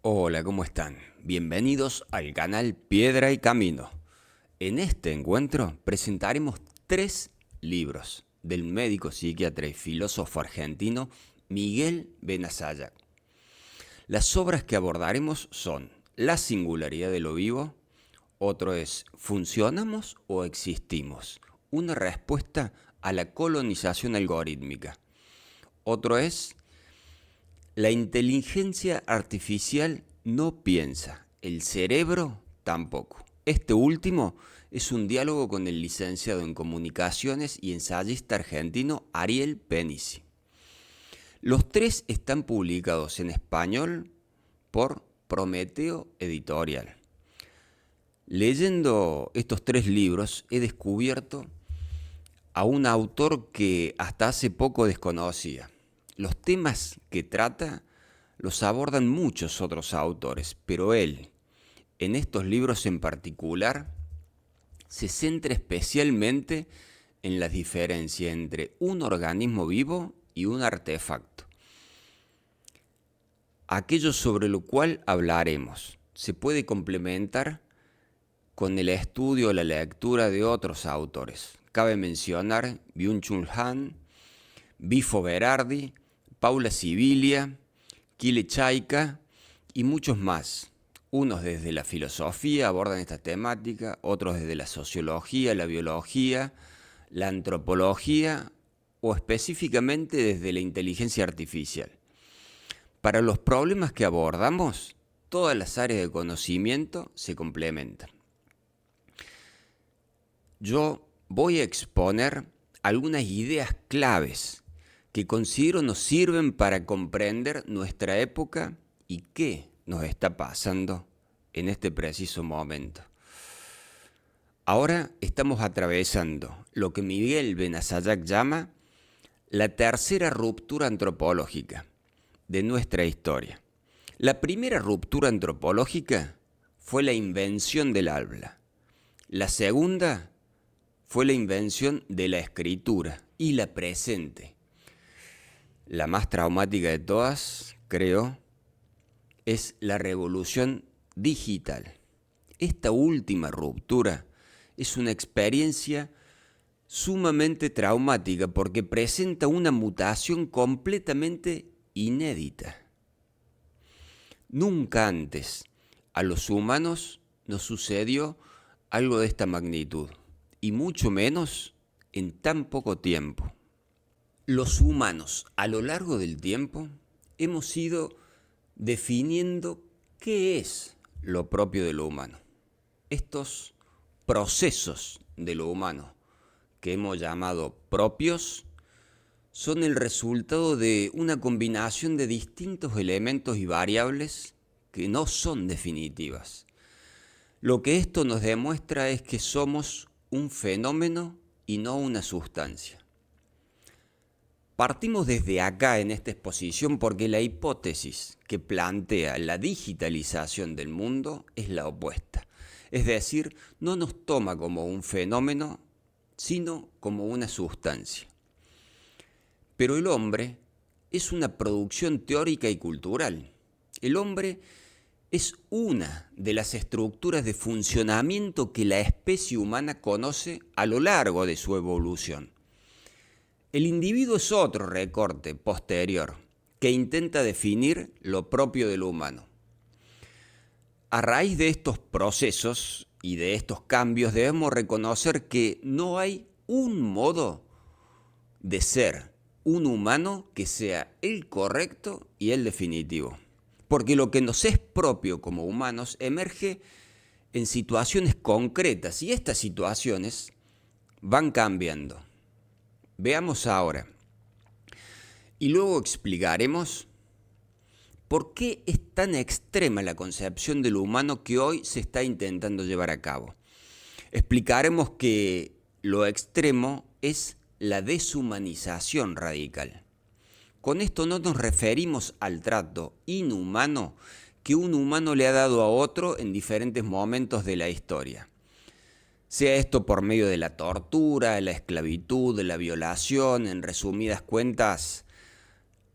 Hola, ¿cómo están? Bienvenidos al canal Piedra y Camino. En este encuentro presentaremos 3 libros del médico, psiquiatra y filósofo argentino Miguel Benasayac. Las obras que abordaremos son La singularidad de lo vivo, otro es ¿Funcionamos o existimos? Una respuesta a la colonización algorítmica. Otro es La inteligencia artificial no piensa, el cerebro tampoco. Este último es un diálogo con el licenciado en Comunicaciones y ensayista argentino Ariel Penici. Los 3 están publicados en español por Prometeo Editorial. Leyendo estos 3 libros he descubierto a un autor que hasta hace poco desconocía. Los temas que trata los abordan muchos otros autores, pero él, en estos libros en particular, se centra especialmente en la diferencia entre un organismo vivo y un artefacto. Aquello sobre lo cual hablaremos se puede complementar con el estudio o la lectura de otros autores. Cabe mencionar Byung-Chul Han, Bifo Berardi, Paula Sibilia, Kile Chaika y muchos más. Unos desde la filosofía abordan esta temática, otros desde la sociología, la biología, la antropología o específicamente desde la inteligencia artificial. Para los problemas que abordamos, todas las áreas de conocimiento se complementan. Yo voy a exponer algunas ideas claves que considero nos sirven para comprender nuestra época y qué nos está pasando en este preciso momento. Ahora estamos atravesando lo que Miguel Benasayac llama la tercera ruptura antropológica de nuestra historia. La primera ruptura antropológica fue la invención del habla. La segunda fue la invención de la escritura y la presente. La más traumática de todas, creo, es la revolución digital. Esta última ruptura es una experiencia sumamente traumática porque presenta una mutación completamente inédita. Nunca antes a los humanos nos sucedió algo de esta magnitud, y mucho menos en tan poco tiempo. Los humanos, a lo largo del tiempo, hemos ido definiendo qué es lo propio de lo humano. Estos procesos de lo humano, que hemos llamado propios, son el resultado de una combinación de distintos elementos y variables que no son definitivas. Lo que esto nos demuestra es que somos un fenómeno y no una sustancia. Partimos desde acá en esta exposición porque la hipótesis que plantea la digitalización del mundo es la opuesta. Es decir, no nos toma como un fenómeno, sino como una sustancia. Pero el hombre es una producción teórica y cultural. El hombre es una de las estructuras de funcionamiento que la especie humana conoce a lo largo de su evolución. El individuo es otro recorte posterior que intenta definir lo propio de lo humano. A raíz de estos procesos y de estos cambios debemos reconocer que no hay un modo de ser un humano que sea el correcto y el definitivo. Porque lo que nos es propio como humanos emerge en situaciones concretas y estas situaciones van cambiando. Veamos ahora y luego explicaremos por qué es tan extrema la concepción de lo humano que hoy se está intentando llevar a cabo. Explicaremos que lo extremo es la deshumanización radical. Con esto no nos referimos al trato inhumano que un humano le ha dado a otro en diferentes momentos de la historia. Sea esto por medio de la tortura, la esclavitud, la violación, en resumidas cuentas,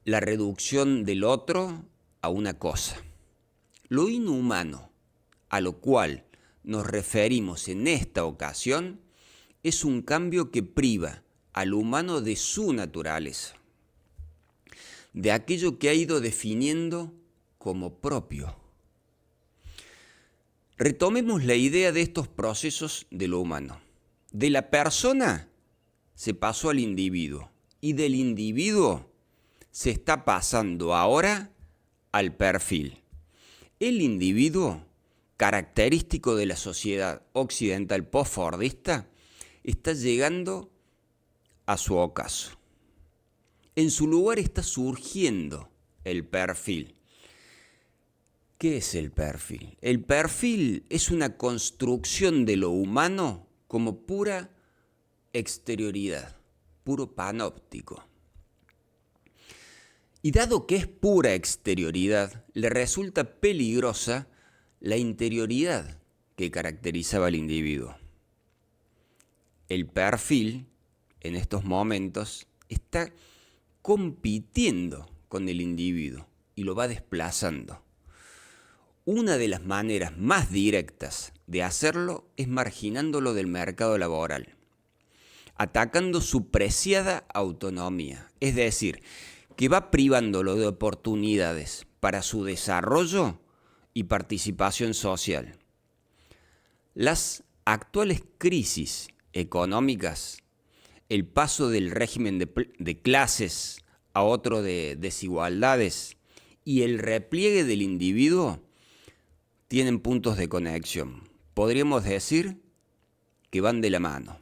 la reducción del otro a una cosa. Lo inhumano a lo cual nos referimos en esta ocasión es un cambio que priva al humano de su naturaleza, de aquello que ha ido definiendo como propio. Retomemos la idea de estos procesos de lo humano. De la persona se pasó al individuo y del individuo se está pasando ahora al perfil. El individuo, característico de la sociedad occidental postfordista, está llegando a su ocaso. En su lugar está surgiendo el perfil. ¿Qué es el perfil? El perfil es una construcción de lo humano como pura exterioridad, puro panóptico. Y dado que es pura exterioridad, le resulta peligrosa la interioridad que caracterizaba al individuo. El perfil, en estos momentos, está compitiendo con el individuo y lo va desplazando. Una de las maneras más directas de hacerlo es marginándolo del mercado laboral, atacando su preciada autonomía, es decir, que va privándolo de oportunidades para su desarrollo y participación social. Las actuales crisis económicas, el paso del régimen de clases a otro de desigualdades y el repliegue del individuo tienen puntos de conexión. Podríamos decir que van de la mano.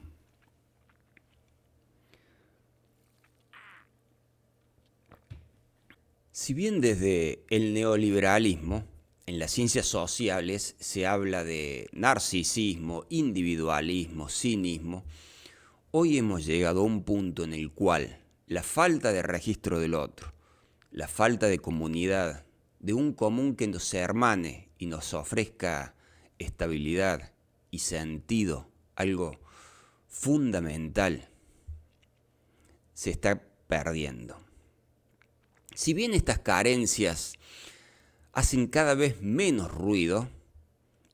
Si bien desde el neoliberalismo, en las ciencias sociales se habla de narcisismo, individualismo, cinismo, hoy hemos llegado a un punto en el cual la falta de registro del otro, la falta de comunidad, de un común que nos hermane y nos ofrezca estabilidad y sentido, algo fundamental, se está perdiendo. Si bien estas carencias hacen cada vez menos ruido,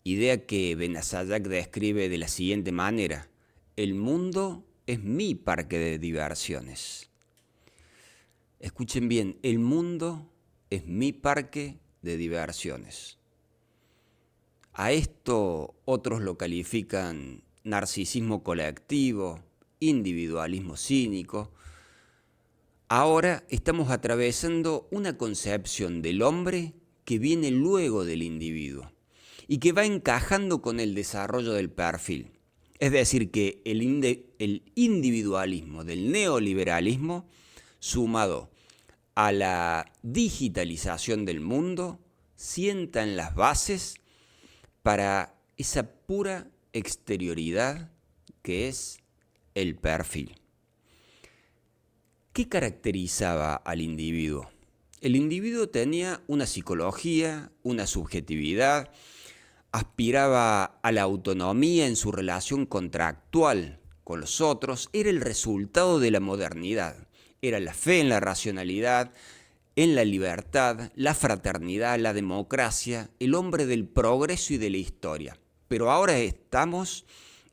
idea que Benazayag describe de la siguiente manera: el mundo es mi parque de diversiones. Escuchen bien, el mundo es mi parque de diversiones. A esto otros lo califican narcisismo colectivo, individualismo cínico. Ahora estamos atravesando una concepción del hombre que viene luego del individuo y que va encajando con el desarrollo del perfil. Es decir, que el individualismo del neoliberalismo, sumado a la digitalización del mundo, sientan las bases para esa pura exterioridad que es el perfil. ¿Qué caracterizaba al individuo? El individuo tenía una psicología, una subjetividad, aspiraba a la autonomía en su relación contractual con los otros, era el resultado de la modernidad, era la fe en la racionalidad, en la libertad, la fraternidad, la democracia, el hombre del progreso y de la historia. Pero ahora estamos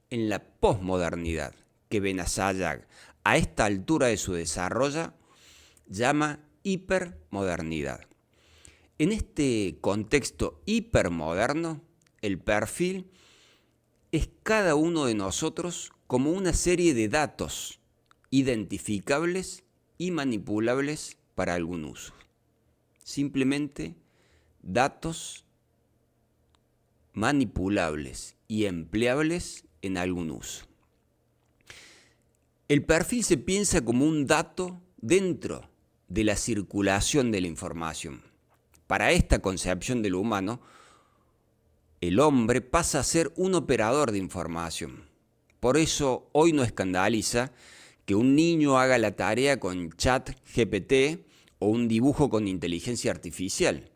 en la posmodernidad, que Benazayag, a esta altura de su desarrollo, llama hipermodernidad. En este contexto hipermoderno, el perfil es cada uno de nosotros como una serie de datos identificables y manipulables para algún uso. Simplemente datos manipulables y empleables en algún uso. El perfil se piensa como un dato dentro de la circulación de la información. Para esta concepción de lo humano, el hombre pasa a ser un operador de información. Por eso hoy no escandaliza que un niño haga la tarea con ChatGPT o un dibujo con inteligencia artificial.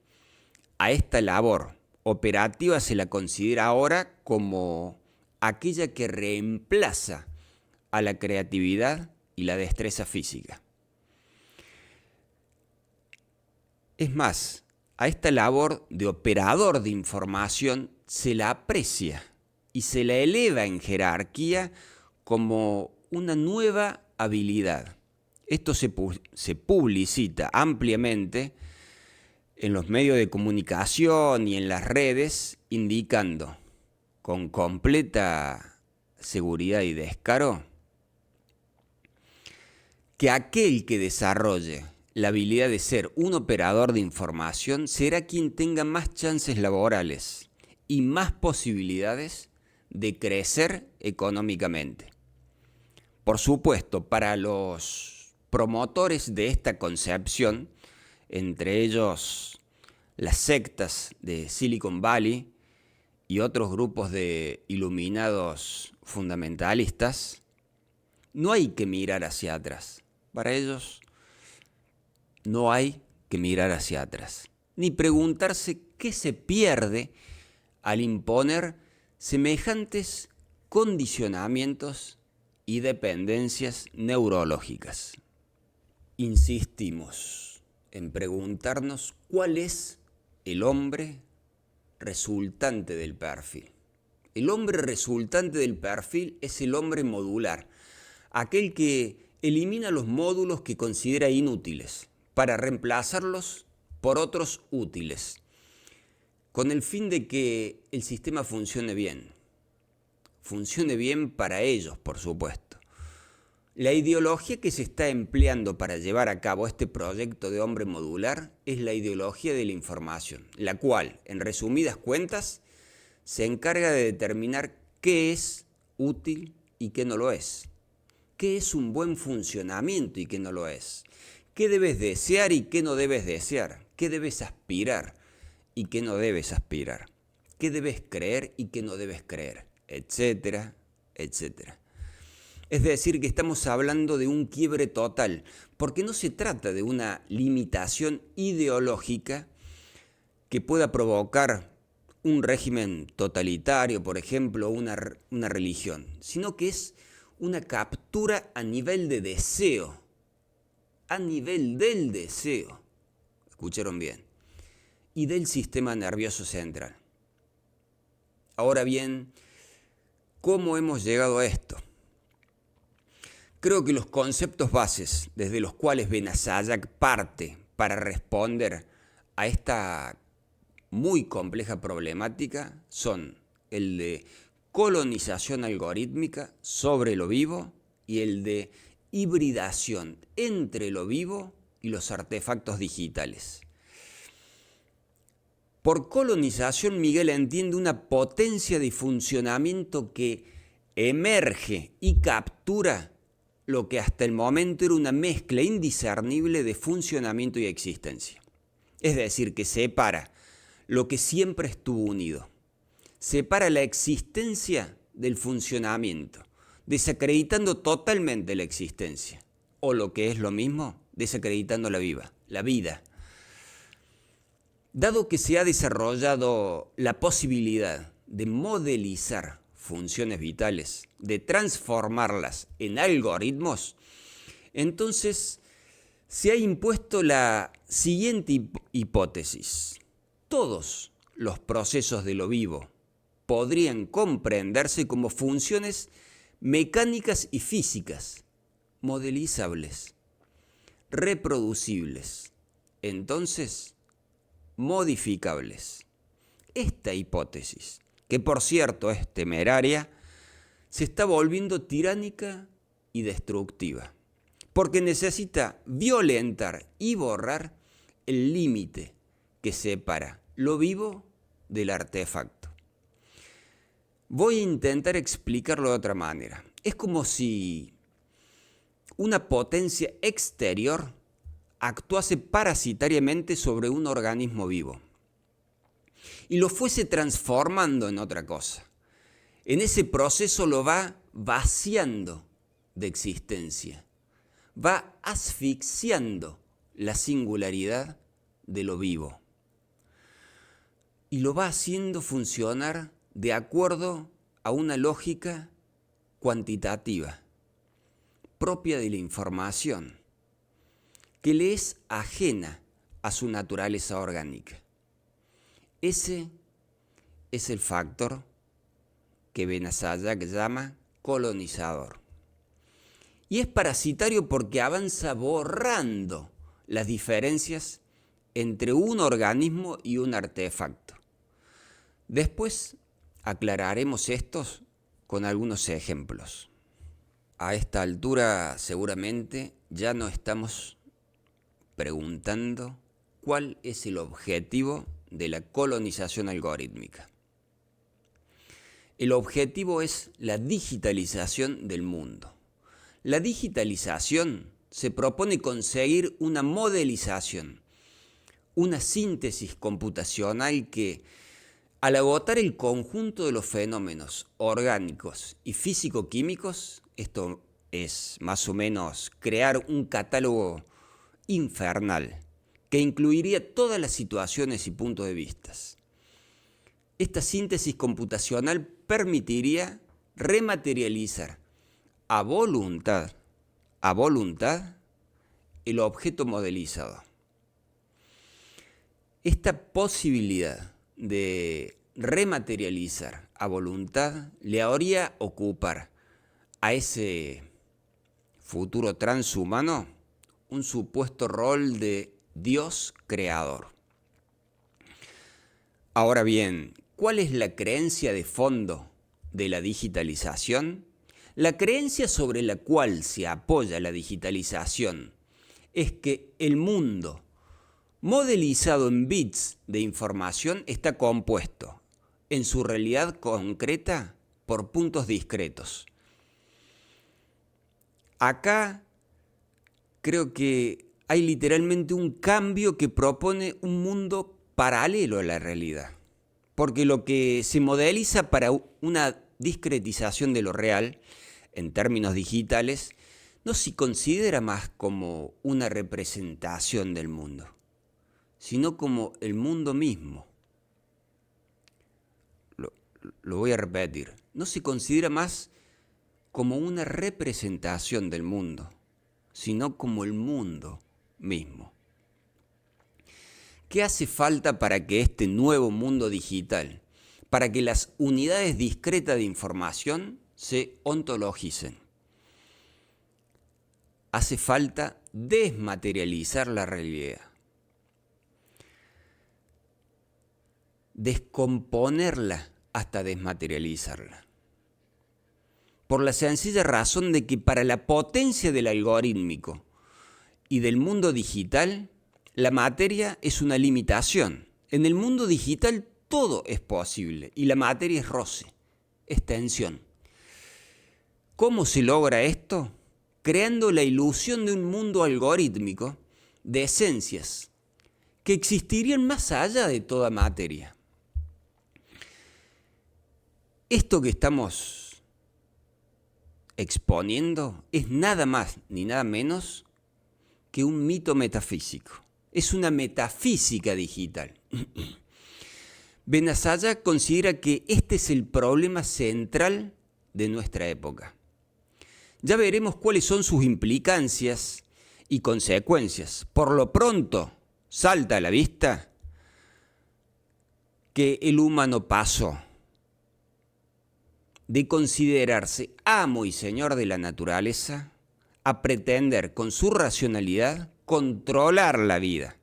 A esta labor operativa se la considera ahora como aquella que reemplaza a la creatividad y la destreza física. Es más, a esta labor de operador de información se la aprecia y se la eleva en jerarquía como una nueva habilidad. Esto se publicita ampliamente en los medios de comunicación y en las redes, indicando con completa seguridad y descaro que aquel que desarrolle la habilidad de ser un operador de información será quien tenga más chances laborales y más posibilidades de crecer económicamente. Por supuesto, para los promotores de esta concepción, entre ellos las sectas de Silicon Valley y otros grupos de iluminados fundamentalistas, no hay que mirar hacia atrás. Para ellos no hay que mirar hacia atrás, ni preguntarse qué se pierde al imponer semejantes condicionamientos y dependencias neurológicas. Insistimos en preguntarnos cuál es el hombre resultante del perfil. El hombre resultante del perfil es el hombre modular, aquel que elimina los módulos que considera inútiles para reemplazarlos por otros útiles, con el fin de que el sistema funcione bien para ellos, por supuesto. La ideología que se está empleando para llevar a cabo este proyecto de hombre modular es la ideología de la información, la cual, en resumidas cuentas, se encarga de determinar qué es útil y qué no lo es, qué es un buen funcionamiento y qué no lo es, qué debes desear y qué no debes desear, qué debes aspirar y qué no debes aspirar, qué debes creer y qué no debes creer, etcétera, etcétera. Es decir, que estamos hablando de un quiebre total, porque no se trata de una limitación ideológica que pueda provocar un régimen totalitario, por ejemplo, una religión, sino que es una captura a nivel de deseo, a nivel del deseo, escucharon bien, y del sistema nervioso central. Ahora bien, ¿cómo hemos llegado a esto? Creo que los conceptos bases desde los cuales Benasayak parte para responder a esta muy compleja problemática son el de colonización algorítmica sobre lo vivo y el de hibridación entre lo vivo y los artefactos digitales. Por colonización, Miguel entiende una potencia de funcionamiento que emerge y captura lo que hasta el momento era una mezcla indiscernible de funcionamiento y existencia. Es decir, que separa lo que siempre estuvo unido. Separa la existencia del funcionamiento, desacreditando totalmente la existencia. O lo que es lo mismo, desacreditando la vida. Dado que se ha desarrollado la posibilidad de modelizar funciones vitales, de transformarlas en algoritmos, entonces se ha impuesto la siguiente hipótesis. Todos los procesos de lo vivo podrían comprenderse como funciones mecánicas y físicas, modelizables, reproducibles, entonces modificables. Esta hipótesis, que por cierto es temeraria, se está volviendo tiránica y destructiva, porque necesita violentar y borrar el límite que separa lo vivo del artefacto. Voy a intentar explicarlo de otra manera. Es como si una potencia exterior actuase parasitariamente sobre un organismo vivo y lo fuese transformando en otra cosa. En ese proceso lo va vaciando de existencia, va asfixiando la singularidad de lo vivo y lo va haciendo funcionar de acuerdo a una lógica cuantitativa propia de la información, que le es ajena a su naturaleza orgánica. Ese es el factor que Benazayak llama colonizador. Y es parasitario porque avanza borrando las diferencias entre un organismo y un artefacto. Después aclararemos estos con algunos ejemplos. A esta altura seguramente ya no estamos preguntando cuál es el objetivo de la colonización algorítmica. El objetivo es la digitalización del mundo. La digitalización se propone conseguir una modelización, una síntesis computacional que, al agotar el conjunto de los fenómenos orgánicos y físico-químicos, esto es más o menos crear un catálogo infernal que incluiría todas las situaciones y puntos de vista. Esta síntesis computacional permitiría rematerializar a voluntad el objeto modelizado. Esta posibilidad de rematerializar a voluntad le haría ocupar a ese futuro transhumano un supuesto rol de Dios creador. Ahora bien, ¿cuál es la creencia de fondo de la digitalización? La creencia sobre la cual se apoya la digitalización es que el mundo modelizado en bits de información está compuesto, en su realidad concreta, por puntos discretos. Acá creo que hay literalmente un cambio que propone un mundo paralelo a la realidad, porque lo que se modeliza para una discretización de lo real, en términos digitales, no se considera más como una representación del mundo, sino como el mundo mismo. Lo voy a repetir. No se considera más como una representación del mundo, sino como el mundo mismo. ¿Qué hace falta para que este nuevo mundo digital, para que las unidades discretas de información se ontologicen? Hace falta desmaterializar la realidad, descomponerla hasta desmaterializarla. Por la sencilla razón de que para la potencia del algorítmico y del mundo digital, la materia es una limitación. En el mundo digital todo es posible y la materia es roce, es tensión. ¿Cómo se logra esto? Creando la ilusión de un mundo algorítmico de esencias que existirían más allá de toda materia. Esto que estamos exponiendo es nada más ni nada menos que un mito metafísico. Es una metafísica digital. Benazayak considera que este es el problema central de nuestra época. Ya veremos cuáles son sus implicancias y consecuencias. Por lo pronto, salta a la vista que el humano pasó de considerarse amo y señor de la naturaleza a pretender con su racionalidad controlar la vida,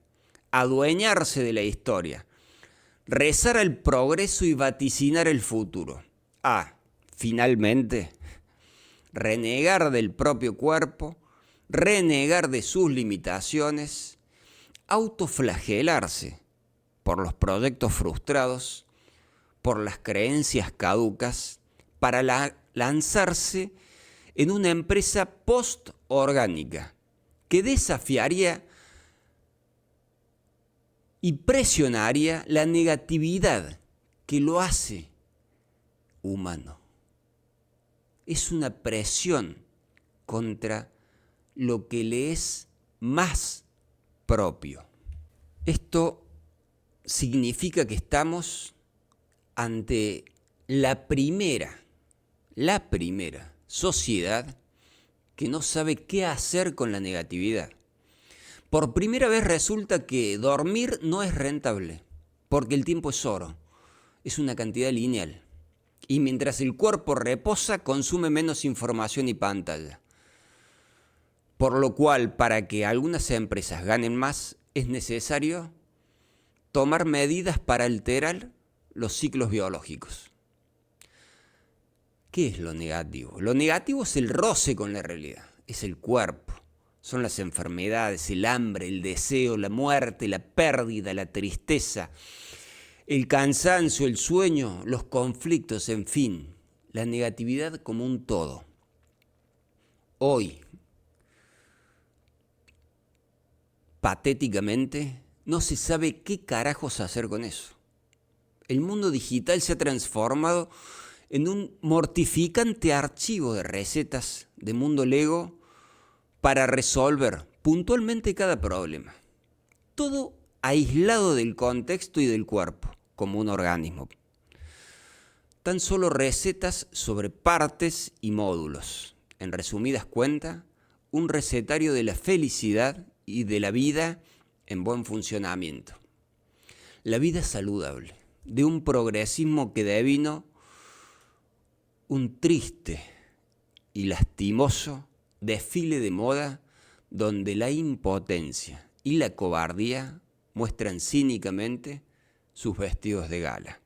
adueñarse de la historia, rezar al progreso y vaticinar el futuro. Finalmente, renegar del propio cuerpo, renegar de sus limitaciones, autoflagelarse por los proyectos frustrados, por las creencias caducas, para lanzarse en una empresa post-orgánica que desafiaría y presionaría la negatividad que lo hace humano. Es una presión contra lo que le es más propio. Esto significa que estamos ante la primera sociedad que no sabe qué hacer con la negatividad. Por primera vez resulta que dormir no es rentable. porque el tiempo es oro, es una cantidad lineal. Y mientras el cuerpo reposa, consume menos información y pantalla. Por lo cual, para que algunas empresas ganen más, es necesario tomar medidas para alterar los ciclos biológicos. ¿Qué es lo negativo? Lo negativo es el roce con la realidad, es el cuerpo. Son las enfermedades, el hambre, el deseo, la muerte, la pérdida, la tristeza, el cansancio, el sueño, los conflictos, en fin, la negatividad como un todo. Hoy, patéticamente, no se sabe qué carajos hacer con eso. El mundo digital se ha transformado en un mortificante archivo de recetas de mundo Lego para resolver puntualmente cada problema. Todo aislado del contexto y del cuerpo, como un organismo. Tan solo recetas sobre partes y módulos. En resumidas cuentas, un recetario de la felicidad y de la vida en buen funcionamiento. La vida saludable, de un progresismo que devino un triste y lastimoso desfile de moda donde la impotencia y la cobardía muestran cínicamente sus vestidos de gala.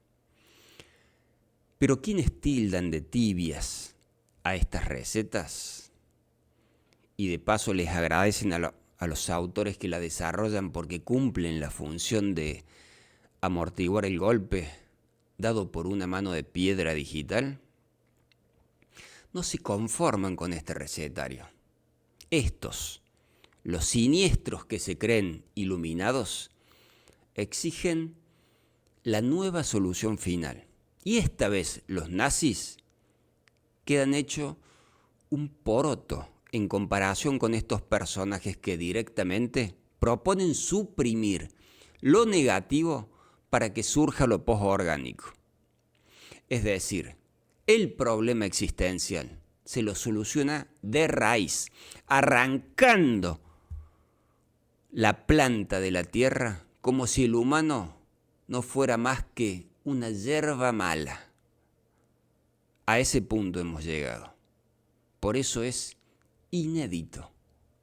Pero ¿quiénes tildan de tibias a estas recetas? Y de paso les agradecen a los autores que la desarrollan porque cumplen la función de amortiguar el golpe dado por una mano de piedra digital. No se conforman con este recetario. Estos, los siniestros que se creen iluminados, exigen la nueva solución final. Y esta vez los nazis quedan hechos un poroto en comparación con estos personajes que directamente proponen suprimir lo negativo para que surja lo posorgánico. Es decir, el problema existencial se lo soluciona de raíz, arrancando la planta de la tierra como si el humano no fuera más que una hierba mala. A ese punto hemos llegado. Por eso es inédito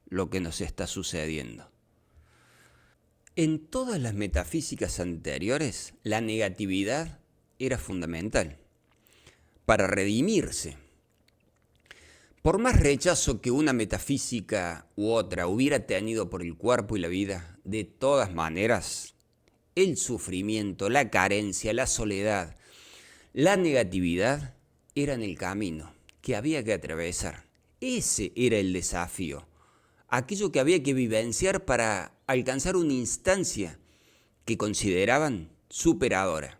lo que nos está sucediendo. En todas las metafísicas anteriores, la negatividad era fundamental para redimirse. Por más rechazo que una metafísica u otra hubiera tenido por el cuerpo y la vida, de todas maneras, el sufrimiento, la carencia, la soledad, la negatividad eran el camino que había que atravesar. Ese era el desafío, aquello que había que vivenciar para alcanzar una instancia que consideraban superadora.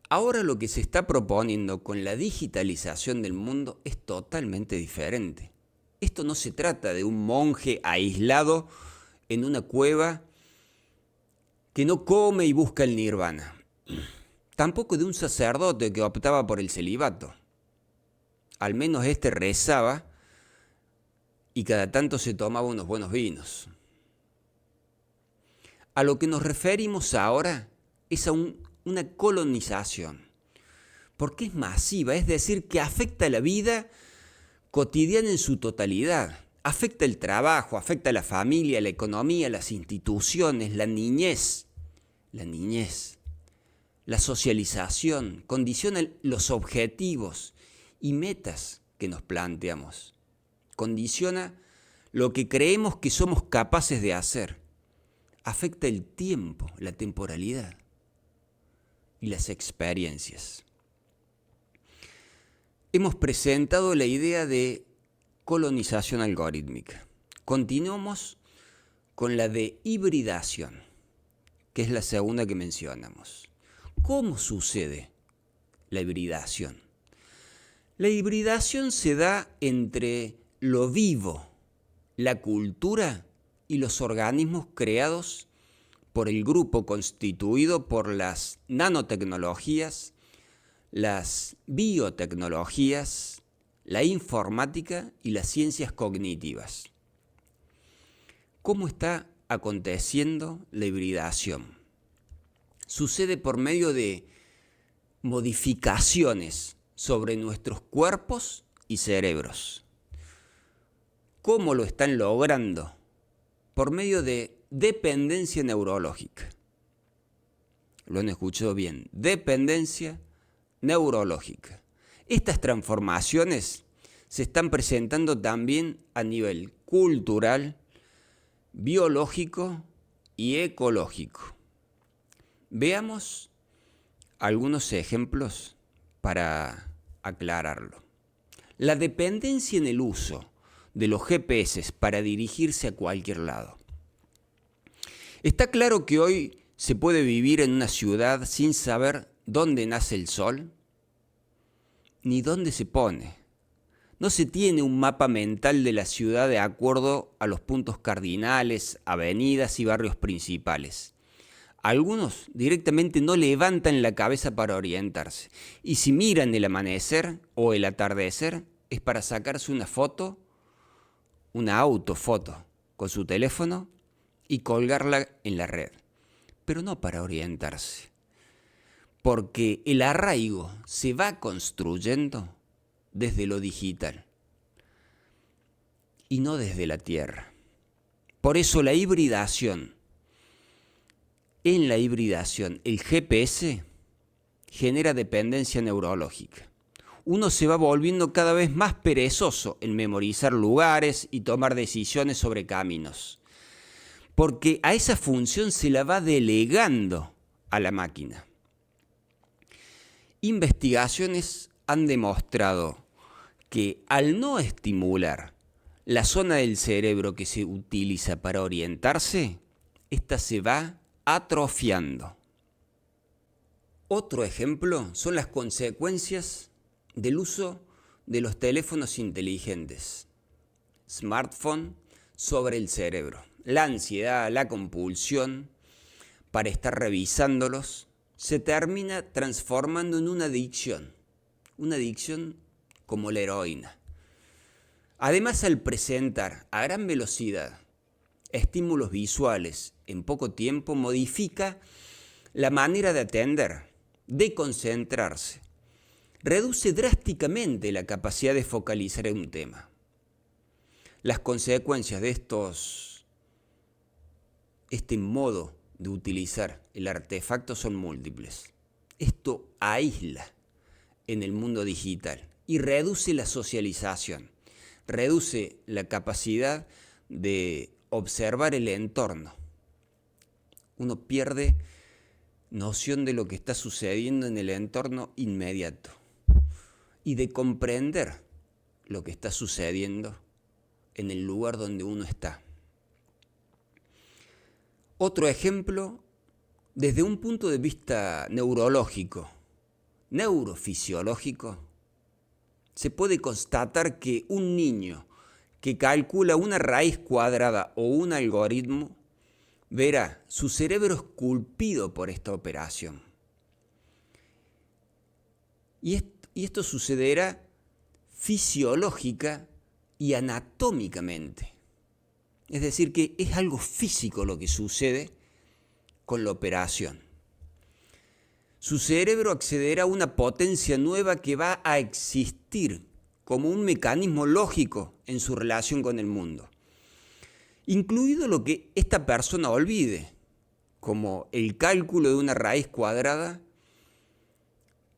Ahora lo que se está proponiendo con la digitalización del mundo es totalmente diferente. Esto no se trata de un monje aislado en una cueva que no come y busca el nirvana. Tampoco de un sacerdote que optaba por el celibato. Al menos este rezaba y cada tanto se tomaba unos buenos vinos. A lo que nos referimos ahora es a una colonización, porque es masiva, es decir, que afecta la vida cotidiana en su totalidad. Afecta el trabajo, afecta la familia, la economía, las instituciones, la niñez, la socialización, condiciona los objetivos y metas que nos planteamos. Condiciona lo que creemos que somos capaces de hacer. Afecta el tiempo, la temporalidad y las experiencias. Hemos presentado la idea de colonización algorítmica. Continuamos con la de hibridación, que es la segunda que mencionamos. ¿Cómo sucede la hibridación? La hibridación se da entre lo vivo, la cultura y los organismos creados por el grupo constituido por las nanotecnologías, las biotecnologías, la informática y las ciencias cognitivas. ¿Cómo está aconteciendo la hibridación? sucede por medio de modificaciones sobre nuestros cuerpos y cerebros. ¿Cómo lo están logrando? Por medio de dependencia neurológica. Lo han escuchado bien, dependencia neurológica. Estas transformaciones se están presentando también a nivel cultural, biológico y ecológico. Veamos algunos ejemplos para aclararlo. La dependencia en el uso de los GPS para dirigirse a cualquier lado. Está claro que hoy se puede vivir en una ciudad sin saber dónde nace el sol ni dónde se pone. No se tiene un mapa mental de la ciudad de acuerdo a los puntos cardinales, avenidas y barrios principales. Algunos directamente no levantan la cabeza para orientarse. Y si miran el amanecer o el atardecer, es para sacarse una foto, una autofoto, con su teléfono y colgarla en la red. Pero no para orientarse. Porque el arraigo se va construyendo desde lo digital y no desde la tierra. Por eso la hibridación. En la hibridación, el GPS genera dependencia neurológica. Uno se va volviendo cada vez más perezoso en memorizar lugares y tomar decisiones sobre caminos, porque a esa función se la va delegando a la máquina. Investigaciones han demostrado que al no estimular la zona del cerebro que se utiliza para orientarse, esta se va atrofiando. Otro ejemplo son las consecuencias del uso de los teléfonos inteligentes, smartphone, sobre el cerebro. La ansiedad, la compulsión para estar revisándolos se termina transformando en una adicción como la heroína. Además, al presentar a gran velocidad estímulos visuales en poco tiempo, modifica la manera de atender, de concentrarse. Reduce drásticamente la capacidad de focalizar en un tema. Las consecuencias de este modo de utilizar el artefacto son múltiples. Esto aísla en el mundo digital y reduce la socialización, reduce la capacidad de observar el entorno. Uno pierde noción de lo que está sucediendo en el entorno inmediato y de comprender lo que está sucediendo en el lugar donde uno está. Otro ejemplo, desde un punto de vista neurológico, neurofisiológico, se puede constatar que un niño que calcula una raíz cuadrada o un algoritmo, verá su cerebro esculpido por esta operación. Y esto sucederá fisiológica y anatómicamente. Es decir, que es algo físico lo que sucede con la operación. Su cerebro accederá a una potencia nueva que va a existir como un mecanismo lógico en su relación con el mundo, incluido lo que esta persona olvide, como el cálculo de una raíz cuadrada,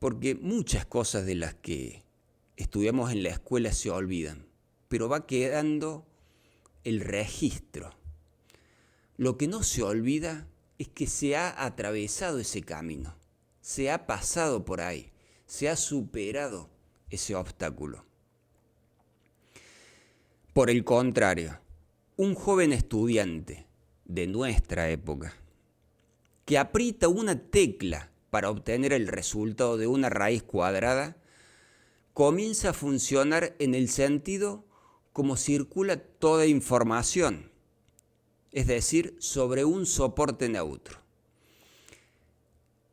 porque muchas cosas de las que estudiamos en la escuela se olvidan, pero va quedando el registro. Lo que no se olvida es que se ha atravesado ese camino, se ha pasado por ahí, se ha superado ese obstáculo. Por el contrario, un joven estudiante de nuestra época que aprieta una tecla para obtener el resultado de una raíz cuadrada, comienza a funcionar en el sentido como circula toda información, es decir, sobre un soporte neutro.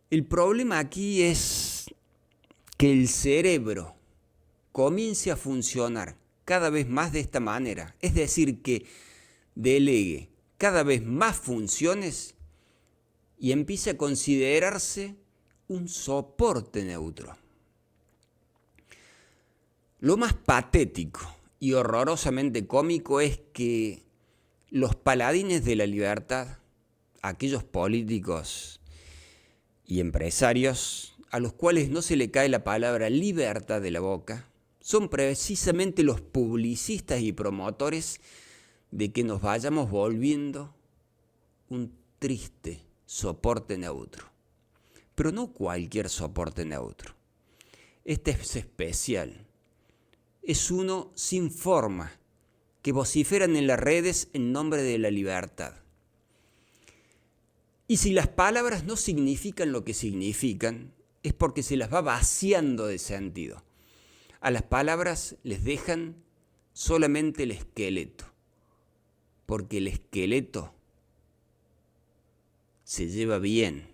El problema aquí es que el cerebro comience a funcionar cada vez más de esta manera, es decir, que delegue cada vez más funciones y empieza a considerarse un soporte neutro. Lo más patético y horrorosamente cómico es que los paladines de la libertad, aquellos políticos y empresarios a los cuales no se le cae la palabra libertad de la boca, son precisamente los publicistas y promotores de que nos vayamos volviendo un triste soporte neutro. Pero no cualquier soporte neutro. Este es especial. Es uno sin forma, que vociferan en las redes en nombre de la libertad. Y si las palabras no significan lo que significan, es porque se las va vaciando de sentido. A las palabras les dejan solamente el esqueleto, porque el esqueleto se lleva bien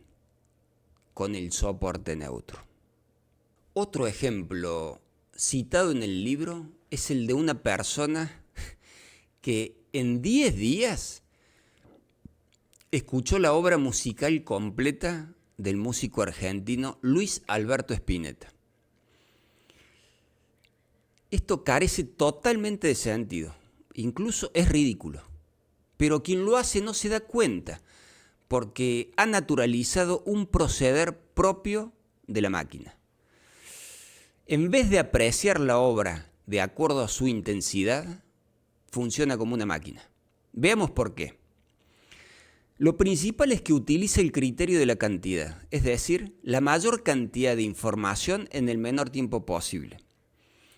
con el soporte neutro. Otro ejemplo citado en el libro es el de una persona que en 10 días escuchó la obra musical completa del músico argentino Luis Alberto Spinetta. Esto carece totalmente de sentido, incluso es ridículo, pero quien lo hace no se da cuenta, porque ha naturalizado un proceder propio de la máquina. En vez de apreciar la obra de acuerdo a su intensidad, funciona como una máquina. Veamos por qué. Lo principal es que utiliza el criterio de la cantidad, es decir, la mayor cantidad de información en el menor tiempo posible.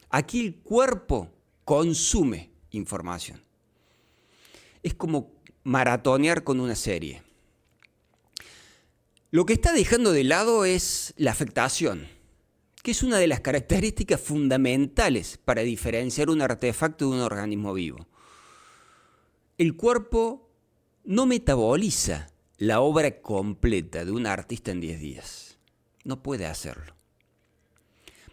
Aquí el cuerpo consume información. Es como maratonear con una serie. Lo que está dejando de lado es la afectación, que es una de las características fundamentales para diferenciar un artefacto de un organismo vivo. El cuerpo no metaboliza la obra completa de un artista en 10 días. No puede hacerlo.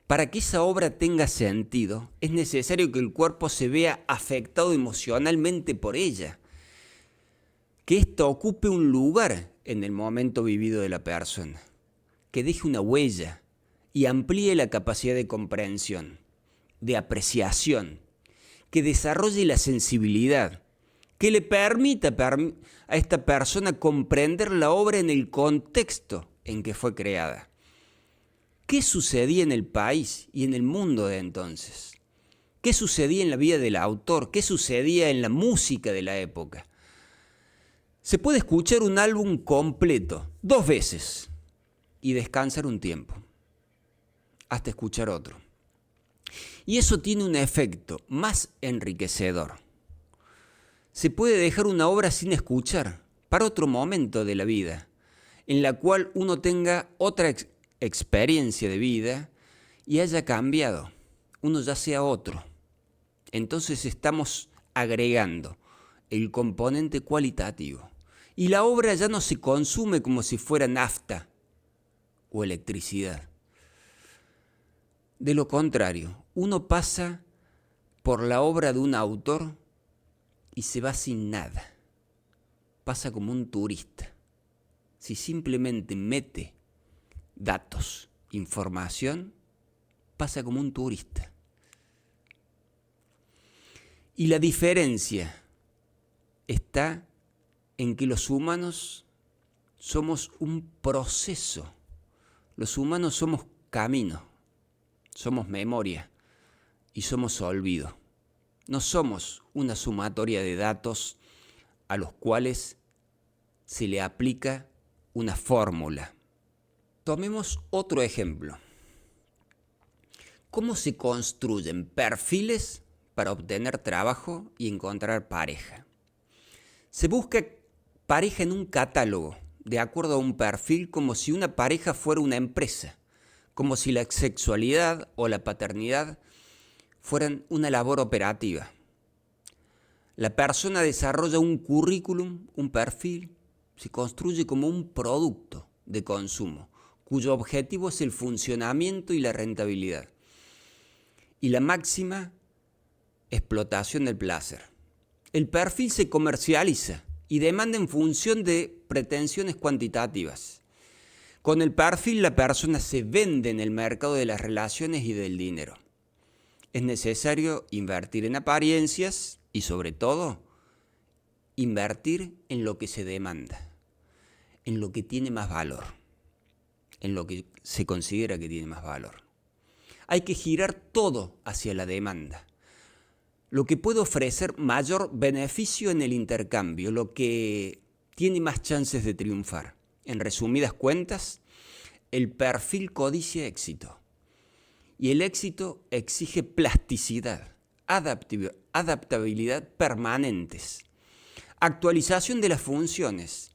Para que esa obra tenga sentido, es necesario que el cuerpo se vea afectado emocionalmente por ella, que ésta ocupe un lugar en el momento vivido de la persona, que deje una huella y amplíe la capacidad de comprensión, de apreciación, que desarrolle la sensibilidad, que le permita a esta persona comprender la obra en el contexto en que fue creada. ¿Qué sucedía en el país y en el mundo de entonces? ¿Qué sucedía en la vida del autor? ¿Qué sucedía en la música de la época? Se puede escuchar un álbum completo 2 veces y descansar un tiempo, hasta escuchar otro. Y eso tiene un efecto más enriquecedor. Se puede dejar una obra sin escuchar para otro momento de la vida, en la cual uno tenga otra experiencia de vida y haya cambiado, uno ya sea otro. Entonces estamos agregando el componente cualitativo y la obra ya no se consume como si fuera nafta o electricidad. De lo contrario, uno pasa por la obra de un autor y se va sin nada. Pasa como un turista. Si simplemente mete datos, información, pasa como un turista. Y la diferencia está en que los humanos somos un proceso. Los humanos somos camino, somos memoria y somos olvido. No somos una sumatoria de datos a los cuales se le aplica una fórmula. Tomemos otro ejemplo. ¿Cómo se construyen perfiles para obtener trabajo y encontrar pareja? Se busca pareja en un catálogo, de acuerdo a un perfil, como si una pareja fuera una empresa, como si la sexualidad o la paternidad fueran una labor operativa. La persona desarrolla un currículum, un perfil, se construye como un producto de consumo, cuyo objetivo es el funcionamiento y la rentabilidad. Y la máxima explotación del placer. El perfil se comercializa y demanda en función de pretensiones cuantitativas. Con el perfil la persona se vende en el mercado de las relaciones y del dinero. Es necesario invertir en apariencias y sobre todo invertir en lo que se demanda, en lo que tiene más valor, en lo que se considera que tiene más valor. Hay que girar todo hacia la demanda. Lo que puede ofrecer mayor beneficio en el intercambio, lo que tiene más chances de triunfar. En resumidas cuentas, el perfil codicia éxito. Y el éxito exige plasticidad, adaptabilidad permanentes, actualización de las funciones.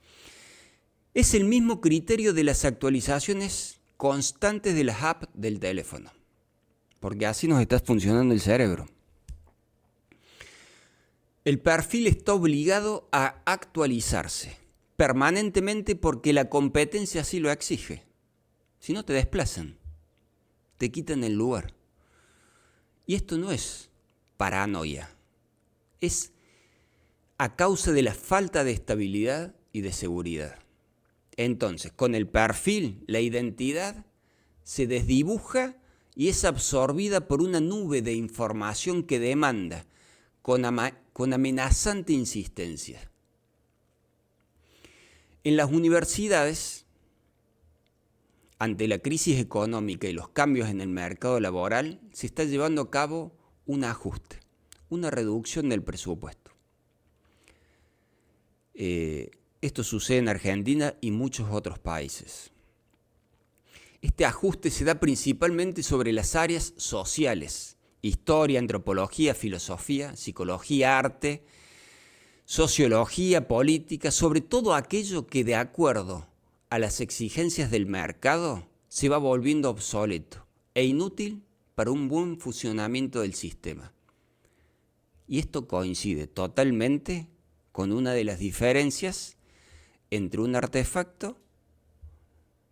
Es el mismo criterio de las actualizaciones constantes de las apps del teléfono, porque así nos está funcionando el cerebro. El perfil está obligado a actualizarse permanentemente porque la competencia así lo exige. Si no, te desplazan, te quitan el lugar. Y esto no es paranoia, es a causa de la falta de estabilidad y de seguridad. Entonces, con el perfil, la identidad se desdibuja y es absorbida por una nube de información que demanda con amenazante insistencia. En las universidades, ante la crisis económica y los cambios en el mercado laboral, se está llevando a cabo un ajuste, una reducción del presupuesto. Esto sucede en Argentina y muchos otros países. Este ajuste se da principalmente sobre las áreas sociales: historia, antropología, filosofía, psicología, arte, sociología, política, sobre todo aquello que de acuerdo a las exigencias del mercado se va volviendo obsoleto e inútil para un buen funcionamiento del sistema. Y esto coincide totalmente con una de las diferencias entre un artefacto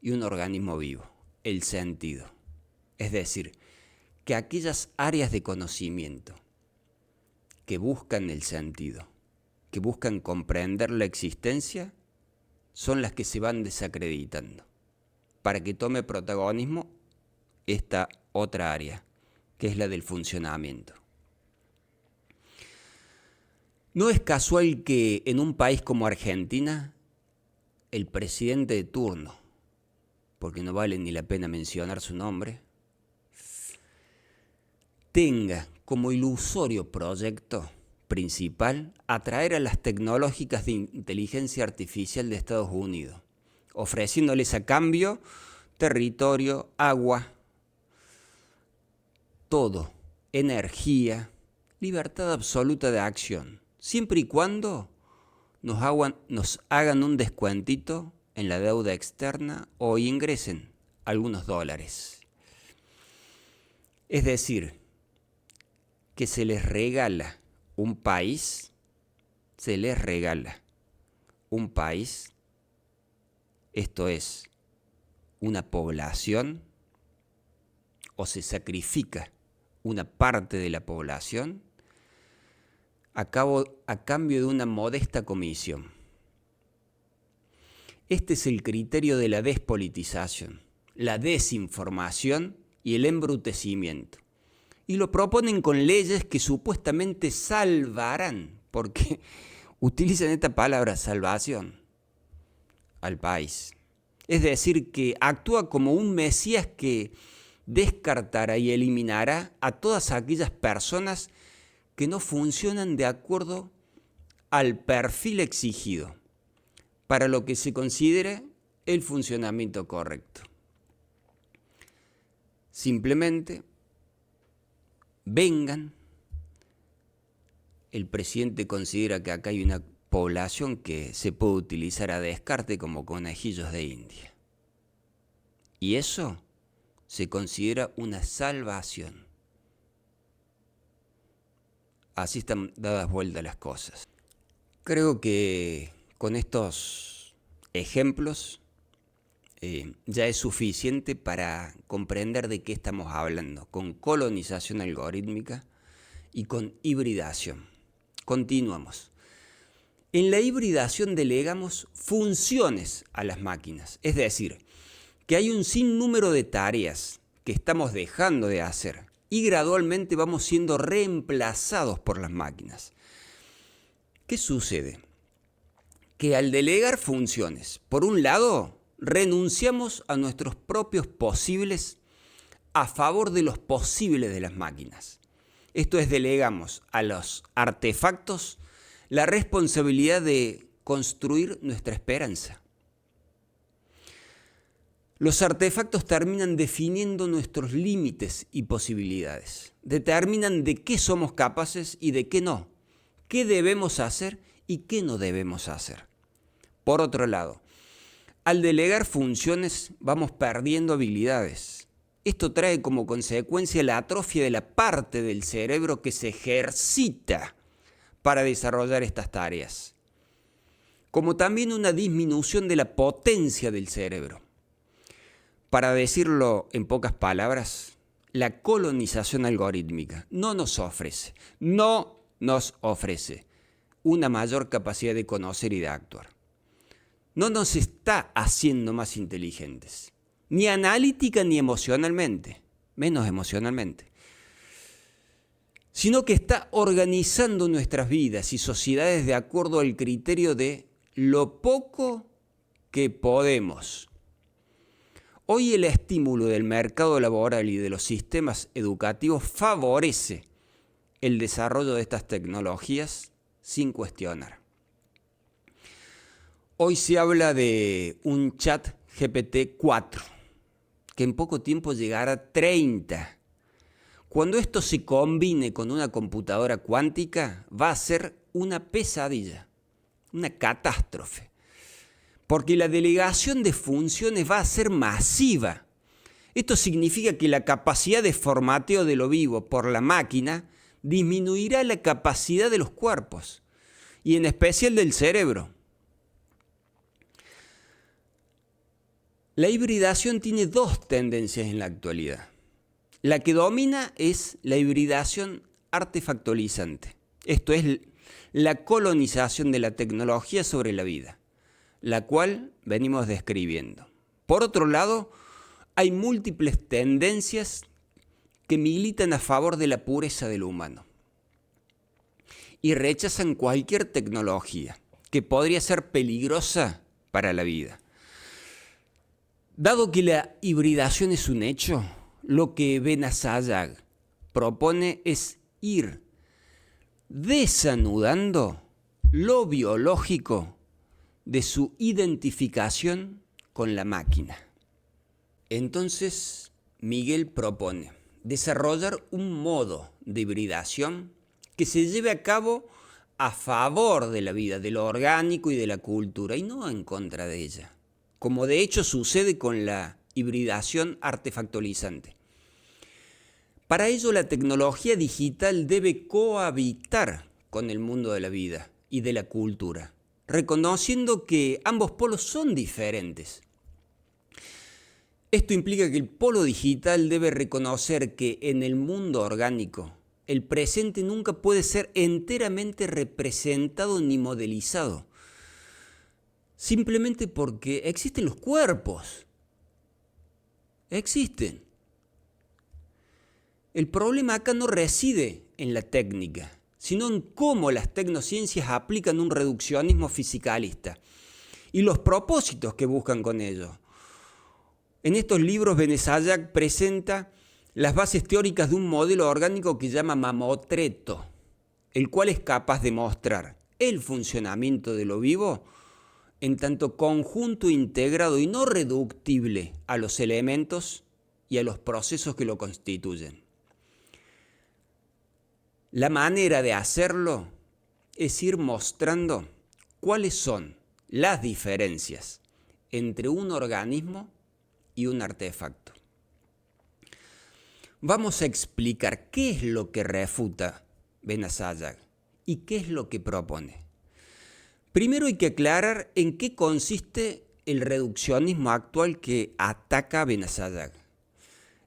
y un organismo vivo: el sentido. Es decir, que aquellas áreas de conocimiento que buscan el sentido, que buscan comprender la existencia, son las que se van desacreditando para que tome protagonismo esta otra área, que es la del funcionamiento. No es casual que en un país como Argentina, el presidente de turno, porque no vale ni la pena mencionar su nombre, tenga como ilusorio proyecto principal atraer a las tecnológicas de inteligencia artificial de Estados Unidos, ofreciéndoles a cambio territorio, agua, todo, energía, libertad absoluta de acción, siempre y cuando nos hagan un descuentito en la deuda externa o ingresen algunos dólares. Es decir, que se les regala un país, esto es, una población, o se sacrifica una parte de la población a cambio de una modesta comisión. Este es el criterio de la despolitización, la desinformación y el embrutecimiento. Y lo proponen con leyes que supuestamente salvarán, porque utilizan esta palabra salvación, al país. Es decir, que actúa como un Mesías que descartará y eliminará a todas aquellas personas que no funcionan de acuerdo al perfil exigido para lo que se considere el funcionamiento correcto. Simplemente vengan, el presidente considera que acá hay una población que se puede utilizar a descarte como conejillos de India. Y eso se considera una salvación. Así están dadas vueltas las cosas. Creo que con estos ejemplos ya es suficiente para comprender de qué estamos hablando, con colonización algorítmica y con hibridación. Continuamos. En la hibridación delegamos funciones a las máquinas, es decir, que hay un sinnúmero de tareas que estamos dejando de hacer y gradualmente vamos siendo reemplazados por las máquinas. ¿Qué sucede? Que al delegar funciones, por un lado, renunciamos a nuestros propios posibles a favor de los posibles de las máquinas. Esto es, delegamos a los artefactos la responsabilidad de construir nuestra esperanza. Los artefactos terminan definiendo nuestros límites y posibilidades. Determinan de qué somos capaces y de qué no. Qué debemos hacer y qué no debemos hacer. Por otro lado, al delegar funciones vamos perdiendo habilidades. Esto trae como consecuencia la atrofia de la parte del cerebro que se ejercita para desarrollar estas tareas, como también una disminución de la potencia del cerebro. Para decirlo en pocas palabras, la colonización algorítmica no nos ofrece una mayor capacidad de conocer y de actuar. No nos está haciendo más inteligentes, ni analítica ni emocionalmente, menos emocionalmente, sino que está organizando nuestras vidas y sociedades de acuerdo al criterio de lo poco que podemos. Hoy el estímulo del mercado laboral y de los sistemas educativos favorece el desarrollo de estas tecnologías sin cuestionar. Hoy se habla de un chat GPT-4, que en poco tiempo llegará a 30. Cuando esto se combine con una computadora cuántica, va a ser una pesadilla, una catástrofe. Porque la delegación de funciones va a ser masiva. Esto significa que la capacidad de formateo de lo vivo por la máquina disminuirá la capacidad de los cuerpos, y en especial del cerebro. La hibridación tiene dos tendencias en la actualidad. La que domina es la hibridación artefactualizante. Esto es la colonización de la tecnología sobre la vida, la cual venimos describiendo. Por otro lado, hay múltiples tendencias que militan a favor de la pureza de lo humano y rechazan cualquier tecnología que podría ser peligrosa para la vida. Dado que la hibridación es un hecho, lo que Benazayag propone es ir desanudando lo biológico de su identificación con la máquina. Entonces, Miguel propone desarrollar un modo de hibridación que se lleve a cabo a favor de la vida, de lo orgánico y de la cultura, y no en contra de ella, como de hecho sucede con la hibridación artefactualizante. Para ello, la tecnología digital debe cohabitar con el mundo de la vida y de la cultura, reconociendo que ambos polos son diferentes. Esto implica que el polo digital debe reconocer que en el mundo orgánico el presente nunca puede ser enteramente representado ni modelizado, simplemente porque existen los cuerpos. Existen. El problema acá no reside en la técnica, sino en cómo las tecnociencias aplican un reduccionismo fisicalista y los propósitos que buscan con ello. En estos libros, Benazayag presenta las bases teóricas de un modelo orgánico que llama mamotreto, el cual es capaz de mostrar el funcionamiento de lo vivo en tanto conjunto integrado y no reductible a los elementos y a los procesos que lo constituyen. La manera de hacerlo es ir mostrando cuáles son las diferencias entre un organismo y un artefacto. Vamos a explicar qué es lo que refuta Benazayag y qué es lo que propone. Primero hay que aclarar en qué consiste el reduccionismo actual que ataca a Benazayag.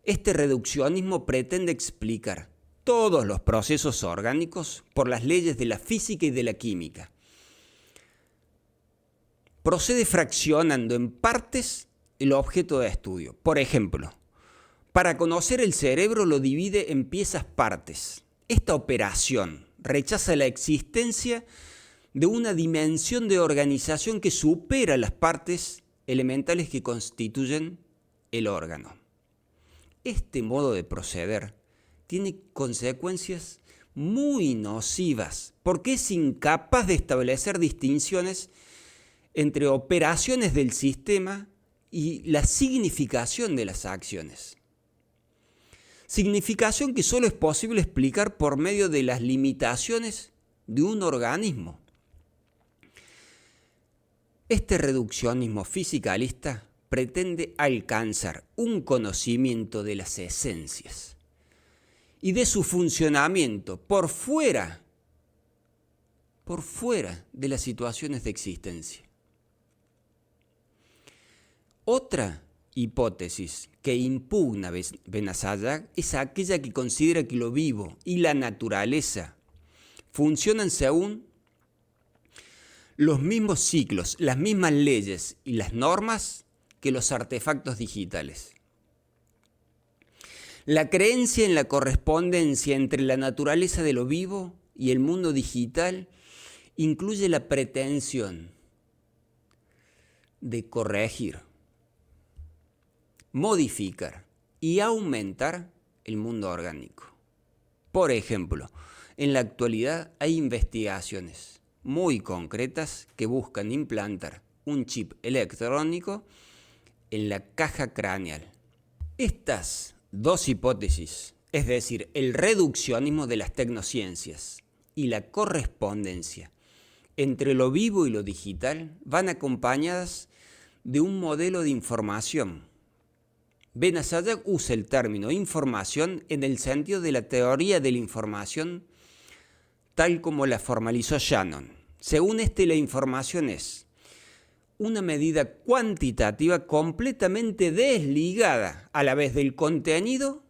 Este reduccionismo pretende explicar todos los procesos orgánicos por las leyes de la física y de la química. procede fraccionando en partes el objeto de estudio. Por ejemplo, para conocer el cerebro lo divide en piezas partes. Esta operación rechaza la existencia de una dimensión de organización que supera las partes elementales que constituyen el órgano. Este modo de proceder tiene consecuencias muy nocivas porque es incapaz de establecer distinciones entre operaciones del sistema y la significación de las acciones. Significación que solo es posible explicar por medio de las limitaciones de un organismo. Este reduccionismo fisicalista pretende alcanzar un conocimiento de las esencias y de su funcionamiento por fuera de las situaciones de existencia. Otra hipótesis que impugna Benazayag es aquella que considera que lo vivo y la naturaleza funcionan según los mismos ciclos, las mismas leyes y las normas que los artefactos digitales. La creencia en la correspondencia entre la naturaleza de lo vivo y el mundo digital incluye la pretensión de corregir, modificar y aumentar el mundo orgánico. Por ejemplo, en la actualidad hay investigaciones muy concretas que buscan implantar un chip electrónico en la caja craneal. Estas dos hipótesis, es decir, el reduccionismo de las tecnociencias y la correspondencia entre lo vivo y lo digital, van acompañadas de un modelo de información. Benazayag usa el término información en el sentido de la teoría de la información tal como la formalizó Shannon. Según la información es una medida cuantitativa completamente desligada a la vez del contenido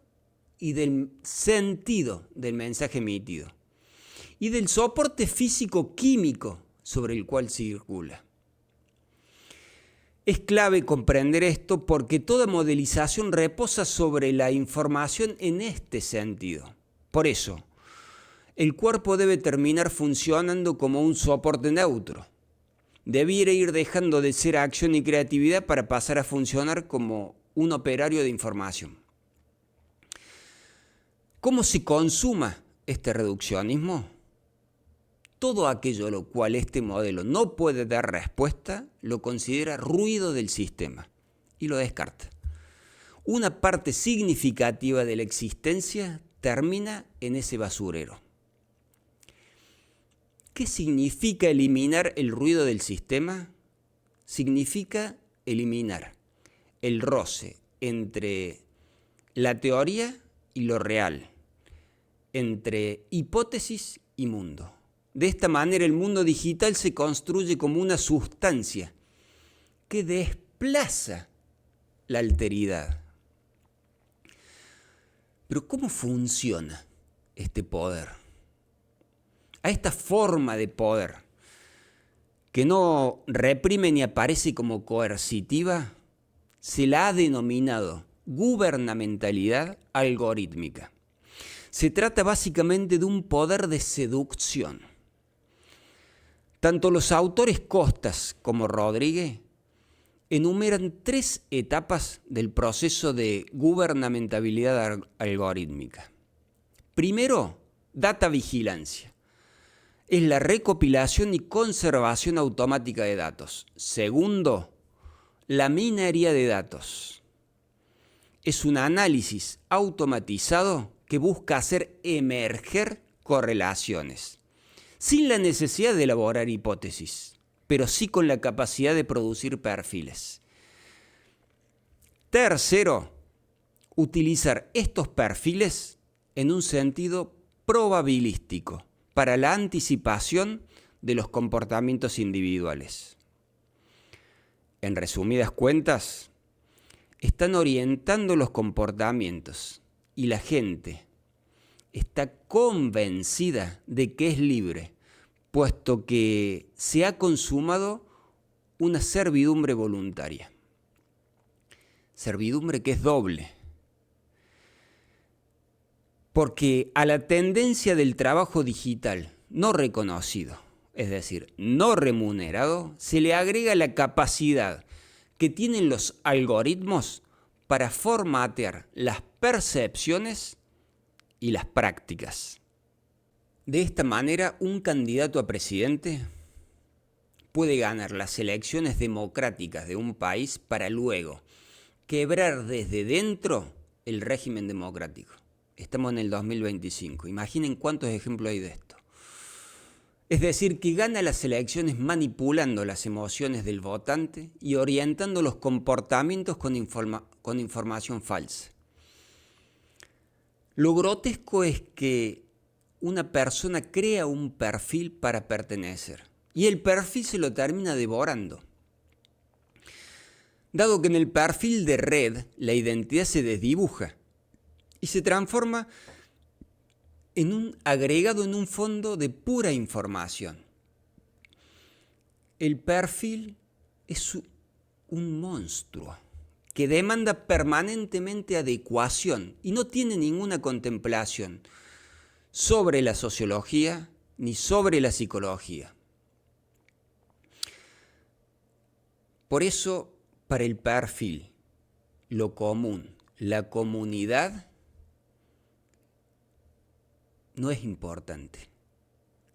y del sentido del mensaje emitido y del soporte físico-químico sobre el cual circula. Es clave comprender esto porque toda modelización reposa sobre la información en este sentido. Por eso, el cuerpo debe terminar funcionando como un soporte neutro. Debiera ir dejando de ser acción y creatividad para pasar a funcionar como un operario de información. ¿Cómo se consuma este reduccionismo? Todo aquello a lo cual este modelo no puede dar respuesta lo considera ruido del sistema y lo descarta. Una parte significativa de la existencia termina en ese basurero. ¿Qué significa eliminar el ruido del sistema? Significa eliminar el roce entre la teoría y lo real, entre hipótesis y mundo. De esta manera el mundo digital se construye como una sustancia que desplaza la alteridad. Pero ¿cómo funciona este poder? A esta forma de poder, que no reprime ni aparece como coercitiva, se la ha denominado gubernamentalidad algorítmica. Se trata básicamente de un poder de seducción. Tanto los autores Costas como Rodríguez enumeran 3 etapas del proceso de gubernamentabilidad algorítmica. Primero, data vigilancia. Es la recopilación y conservación automática de datos. Segundo, la minería de datos. Es un análisis automatizado que busca hacer emerger correlaciones, sin la necesidad de elaborar hipótesis, pero sí con la capacidad de producir perfiles. Tercero, utilizar estos perfiles en un sentido probabilístico para la anticipación de los comportamientos individuales. En resumidas cuentas, están orientando los comportamientos y la gente está convencida de que es libre, puesto que se ha consumado una servidumbre voluntaria. Servidumbre que es doble. Porque a la tendencia del trabajo digital no reconocido, es decir, no remunerado, se le agrega la capacidad que tienen los algoritmos para formatear las percepciones y las prácticas. De esta manera, un candidato a presidente puede ganar las elecciones democráticas de un país para luego quebrar desde dentro el régimen democrático. Estamos en el 2025. Imaginen cuántos ejemplos hay de esto. Es decir, que gana las elecciones manipulando las emociones del votante y orientando los comportamientos con información falsa. Lo grotesco es que una persona crea un perfil para pertenecer y el perfil se lo termina devorando. Dado que en el perfil de red la identidad se desdibuja y se transforma en un agregado en un fondo de pura información. El perfil es un monstruo que demanda permanentemente adecuación y no tiene ninguna contemplación sobre la sociología ni sobre la psicología. Por eso, para el perfil, lo común, la comunidad, no es importante,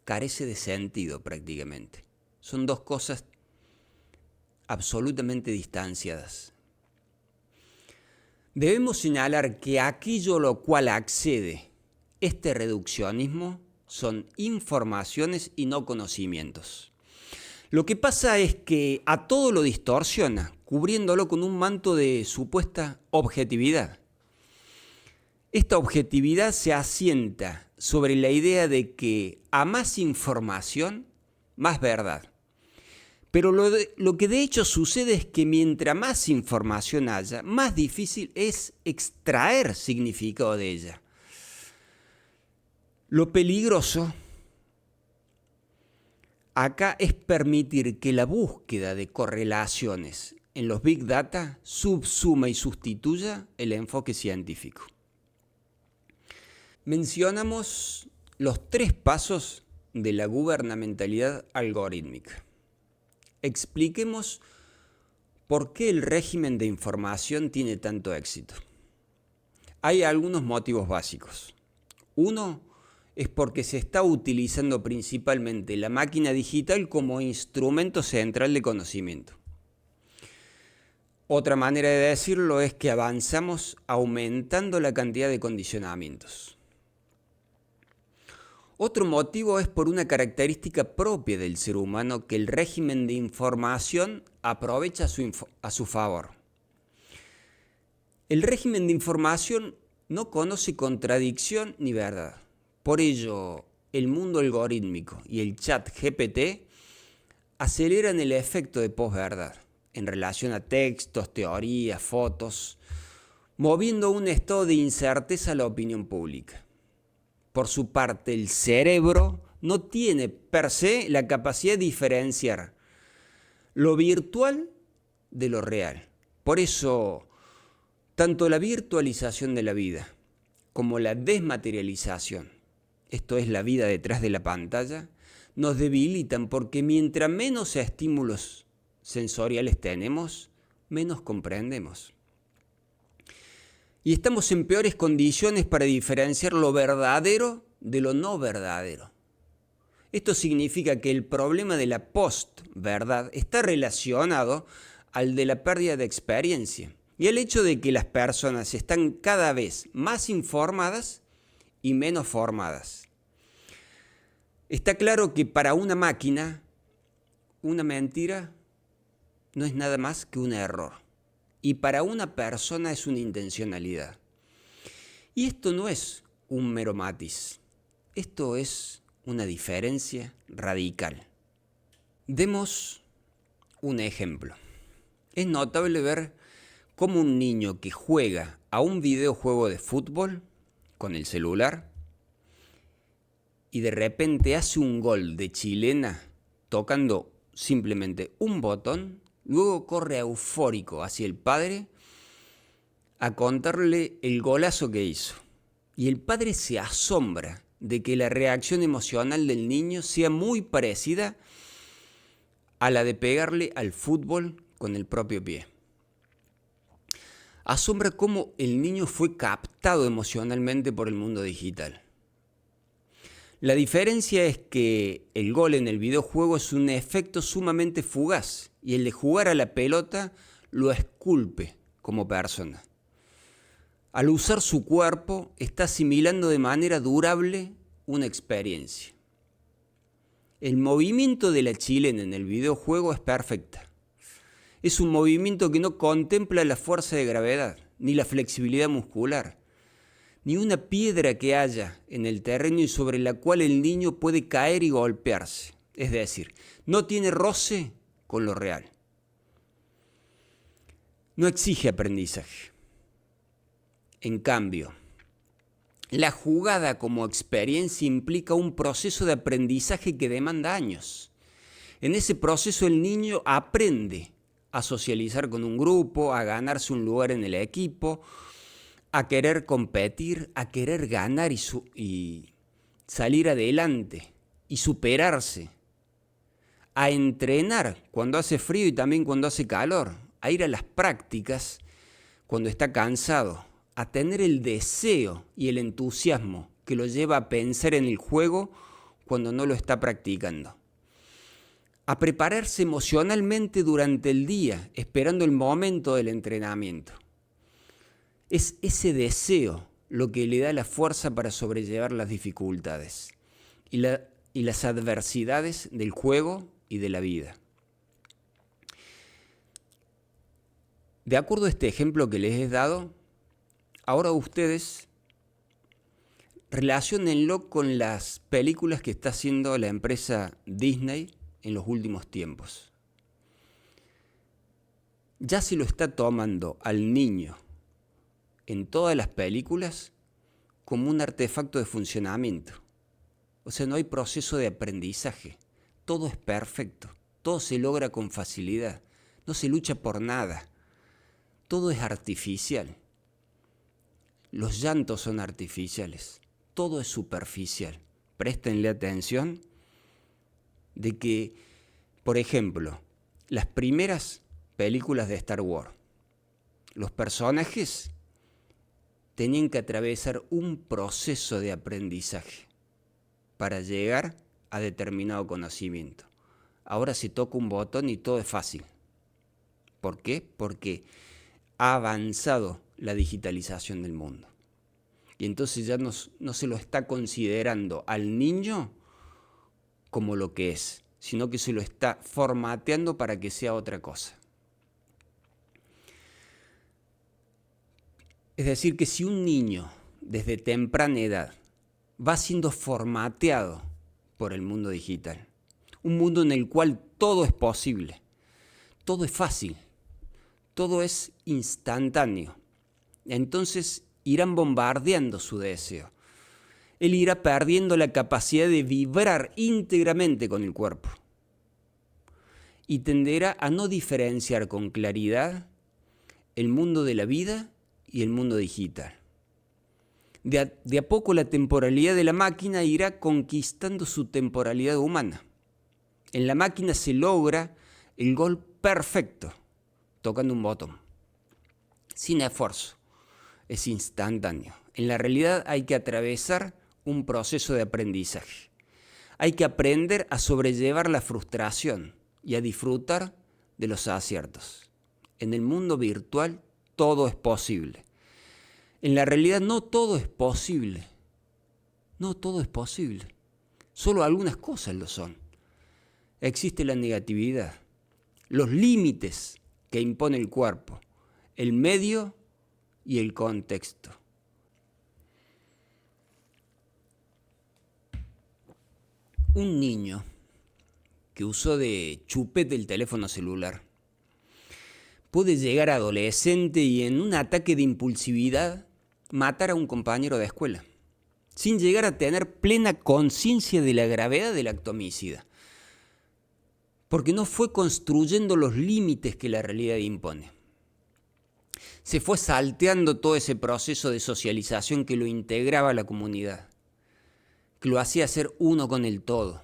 carece de sentido prácticamente. Son dos cosas absolutamente distanciadas. Debemos señalar que aquello a lo cual accede este reduccionismo son informaciones y no conocimientos. Lo que pasa es que a todo lo distorsiona, cubriéndolo con un manto de supuesta objetividad. Esta objetividad se asienta sobre la idea de que a más información, más verdad. Pero lo que de hecho sucede es que mientras más información haya, más difícil es extraer significado de ella. Lo peligroso acá es permitir que la búsqueda de correlaciones en los Big Data subsuma y sustituya el enfoque científico. Mencionamos los 3 pasos de la gubernamentalidad algorítmica. Expliquemos por qué el régimen de información tiene tanto éxito. Hay algunos motivos básicos. Uno es porque se está utilizando principalmente la máquina digital como instrumento central de conocimiento. Otra manera de decirlo es que avanzamos aumentando la cantidad de condicionamientos. Otro motivo es por una característica propia del ser humano que el régimen de información aprovecha a su favor. El régimen de información no conoce contradicción ni verdad. Por ello, el mundo algorítmico y el chat GPT aceleran el efecto de posverdad en relación a textos, teorías, fotos, moviendo un estado de incerteza a la opinión pública. Por su parte, el cerebro no tiene per se la capacidad de diferenciar lo virtual de lo real. Por eso, tanto la virtualización de la vida como la desmaterialización, esto es la vida detrás de la pantalla, nos debilitan porque mientras menos estímulos sensoriales tenemos, menos comprendemos. Y estamos en peores condiciones para diferenciar lo verdadero de lo no verdadero. Esto significa que el problema de la post-verdad está relacionado al de la pérdida de experiencia y el hecho de que las personas están cada vez más informadas y menos formadas. Está claro que para una máquina, una mentira no es nada más que un error. Y para una persona es una intencionalidad. Y esto no es un mero matiz. Esto es una diferencia radical. Demos un ejemplo. Es notable ver cómo un niño que juega a un videojuego de fútbol con el celular y de repente hace un gol de chilena tocando simplemente un botón, luego corre eufórico hacia el padre a contarle el golazo que hizo. Y el padre se asombra de que la reacción emocional del niño sea muy parecida a la de pegarle al fútbol con el propio pie. Asombra cómo el niño fue captado emocionalmente por el mundo digital. La diferencia es que el gol en el videojuego es un efecto sumamente fugaz y el de jugar a la pelota lo esculpe como persona. Al usar su cuerpo, está asimilando de manera durable una experiencia. El movimiento de la chilena en el videojuego es perfecta. Es un movimiento que no contempla la fuerza de gravedad, ni la flexibilidad muscular, ni una piedra que haya en el terreno y sobre la cual el niño puede caer y golpearse. Es decir, no tiene roce con lo real. No exige aprendizaje. En cambio, la jugada como experiencia implica un proceso de aprendizaje que demanda años. En ese proceso el niño aprende a socializar con un grupo, a ganarse un lugar en el equipo, a querer competir, a querer ganar y salir adelante y superarse, a entrenar cuando hace frío y también cuando hace calor, a ir a las prácticas cuando está cansado, a tener el deseo y el entusiasmo que lo lleva a pensar en el juego cuando no lo está practicando. A prepararse emocionalmente durante el día, esperando el momento del entrenamiento. Es ese deseo lo que le da la fuerza para sobrellevar las dificultades y las adversidades del juego y de la vida. De acuerdo a este ejemplo que les he dado, ahora ustedes relaciónenlo con las películas que está haciendo la empresa Disney en los últimos tiempos. Ya se lo está tomando al niño en todas las películas como un artefacto de funcionamiento. O sea, no hay proceso de aprendizaje. Todo es perfecto. Todo se logra con facilidad. No se lucha por nada. Todo es artificial. Los llantos son artificiales. Todo es superficial. Préstenle atención de que, por ejemplo, las primeras películas de Star Wars, los personajes tenían que atravesar un proceso de aprendizaje para llegar a determinado conocimiento. Ahora se toca un botón y todo es fácil. ¿Por qué? Porque ha avanzado la digitalización del mundo. Y entonces ya no se lo está considerando al niño como lo que es, sino que se lo está formateando para que sea otra cosa. Es decir, que si un niño desde temprana edad va siendo formateado por el mundo digital, un mundo en el cual todo es posible, todo es fácil, todo es instantáneo, entonces irán bombardeando su deseo. Él irá perdiendo la capacidad de vibrar íntegramente con el cuerpo y tenderá a no diferenciar con claridad el mundo de la vida y el mundo digital. De a poco la temporalidad de la máquina irá conquistando su temporalidad humana. En la máquina se logra el gol perfecto, tocando un botón, sin esfuerzo, es instantáneo. En la realidad hay que atravesar un proceso de aprendizaje. Hay que aprender a sobrellevar la frustración y a disfrutar de los aciertos. En el mundo virtual todo es posible. En la realidad no todo es posible. No todo es posible. Solo algunas cosas lo son. Existe la negatividad, los límites que impone el cuerpo, el medio y el contexto. Un niño que usó de chupete el teléfono celular puede llegar a adolescente y en un ataque de impulsividad matar a un compañero de escuela, sin llegar a tener plena conciencia de la gravedad del acto homicida. porque no fue construyendo los límites que la realidad impone. Se fue salteando todo ese proceso de socialización que lo integraba a la comunidad, que lo hacía ser uno con el todo.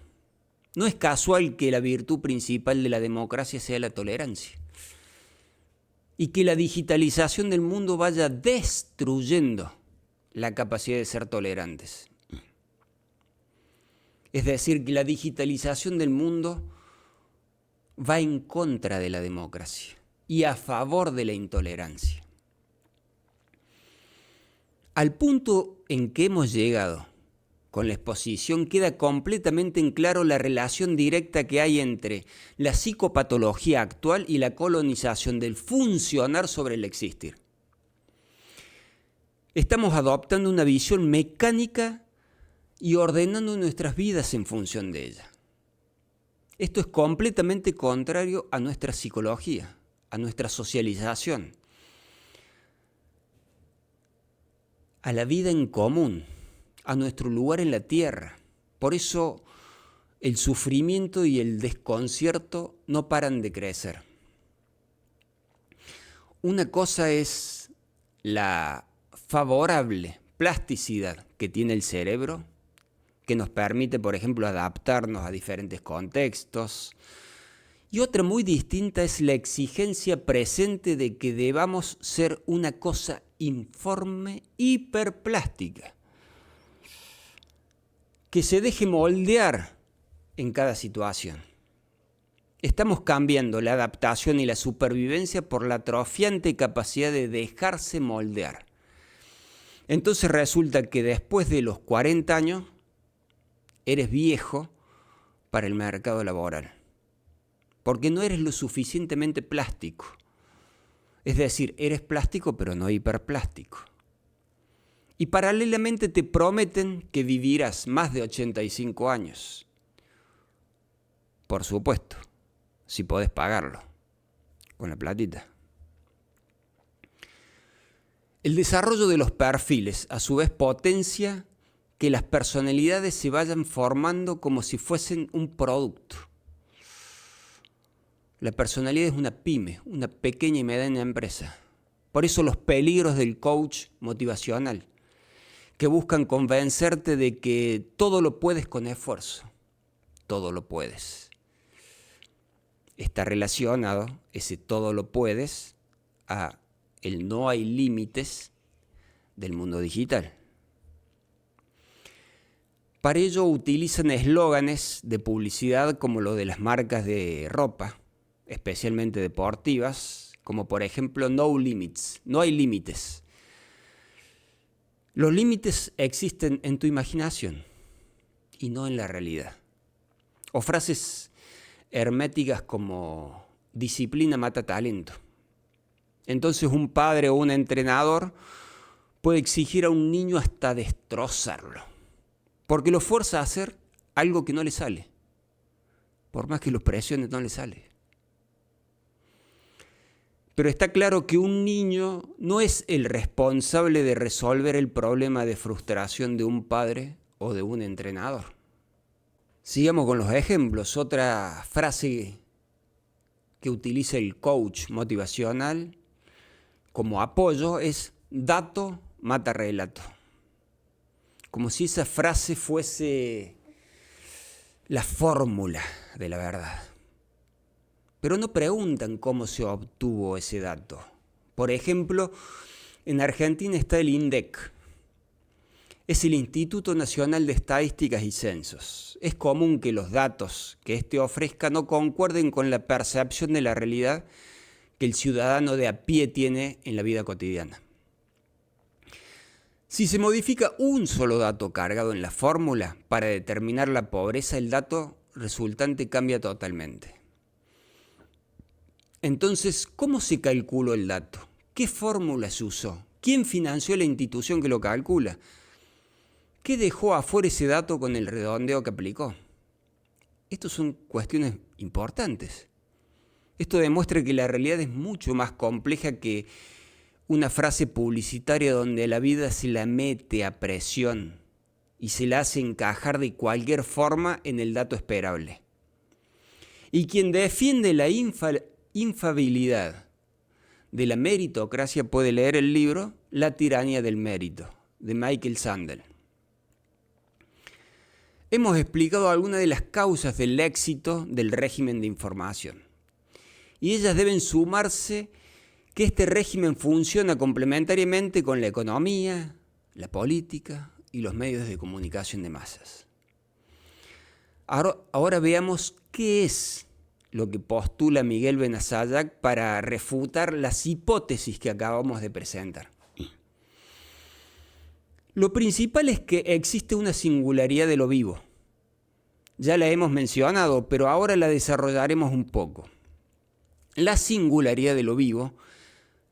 No es casual que la virtud principal de la democracia sea la tolerancia y que la digitalización del mundo vaya destruyendo la capacidad de ser tolerantes. Es decir, que la digitalización del mundo va en contra de la democracia y a favor de la intolerancia. Al punto en que hemos llegado con la exposición queda completamente en claro la relación directa que hay entre la psicopatología actual y la colonización del funcionar sobre el existir. Estamos adoptando una visión mecánica y ordenando nuestras vidas en función de ella. Esto es completamente contrario a nuestra psicología, a nuestra socialización, a la vida en común, a nuestro lugar en la tierra. Por eso el sufrimiento y el desconcierto no paran de crecer. Una cosa es la favorable plasticidad que tiene el cerebro, que nos permite, por ejemplo, adaptarnos a diferentes contextos. Y otra muy distinta es la exigencia presente de que debamos ser una cosa informe, hiperplástica, que se deje moldear en cada situación. Estamos cambiando la adaptación y la supervivencia por la atrofiante capacidad de dejarse moldear. Entonces resulta que después de los 40 años, eres viejo para el mercado laboral, porque no eres lo suficientemente plástico. Es decir, eres plástico pero no hiperplástico. Y paralelamente te prometen que vivirás más de 85 años. Por supuesto, si podés pagarlo, con la platita. El desarrollo de los perfiles, a su vez, potencia que las personalidades se vayan formando como si fuesen un producto. La personalidad es una pyme, una pequeña y mediana empresa. Por eso los peligros del coach motivacional, que buscan convencerte de que todo lo puedes con esfuerzo. Todo lo puedes. Está relacionado ese todo lo puedes a el no hay límites del mundo digital. Para ello utilizan eslóganes de publicidad como lo de las marcas de ropa, especialmente deportivas, como por ejemplo no limits, no hay límites. Los límites existen en tu imaginación y no en la realidad. O frases herméticas como disciplina mata talento. Entonces un padre o un entrenador puede exigir a un niño hasta destrozarlo, porque lo fuerza a hacer algo que no le sale. Por más que lo presione, no le sale. Pero está claro que un niño no es el responsable de resolver el problema de frustración de un padre o de un entrenador. Sigamos con los ejemplos. Otra frase que utiliza el coach motivacional como apoyo es dato mata relato. Como si esa frase fuese la fórmula de la verdad. Pero no preguntan cómo se obtuvo ese dato. Por ejemplo, en Argentina está el INDEC. Es el Instituto Nacional de Estadísticas y Censos. Es común que los datos que éste ofrezca no concuerden con la percepción de la realidad que el ciudadano de a pie tiene en la vida cotidiana. Si se modifica un solo dato cargado en la fórmula para determinar la pobreza, el dato resultante cambia totalmente. Entonces, ¿cómo se calculó el dato? ¿Qué fórmula se usó? ¿Quién financió la institución que lo calcula? ¿Qué dejó afuera ese dato con el redondeo que aplicó? Estas son cuestiones importantes. Esto demuestra que la realidad es mucho más compleja que una frase publicitaria donde la vida se la mete a presión y se la hace encajar de cualquier forma en el dato esperable. Y quien defiende la infabilidad de la meritocracia puede leer el libro La tiranía del mérito, de Michael Sandel. Hemos explicado algunas de las causas del éxito del régimen de información. Y ellas deben sumarse que este régimen funciona complementariamente con la economía, la política y los medios de comunicación de masas. Ahora veamos qué es lo que postula Miguel Benasayac para refutar las hipótesis que acabamos de presentar. Lo principal es que existe una singularidad de lo vivo. Ya la hemos mencionado, pero ahora la desarrollaremos un poco. La singularidad de lo vivo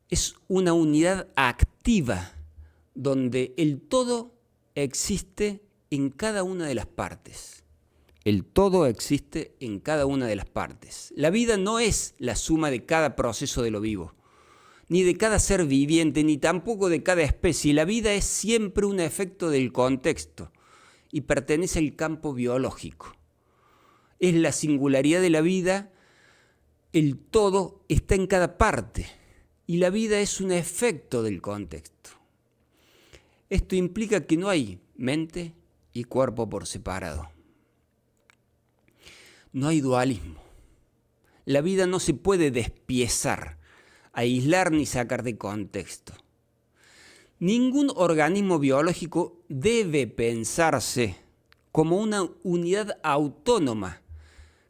es una unidad activa donde el todo existe en cada una de las partes. El todo existe en cada una de las partes. La vida no es la suma de cada proceso de lo vivo, ni de cada ser viviente, ni tampoco de cada especie. La vida es siempre un efecto del contexto y pertenece al campo biológico. Es la singularidad de la vida, el todo está en cada parte y la vida es un efecto del contexto. Esto implica que no hay mente y cuerpo por separado. No hay dualismo. La vida no se puede despiezar, aislar ni sacar de contexto. Ningún organismo biológico debe pensarse como una unidad autónoma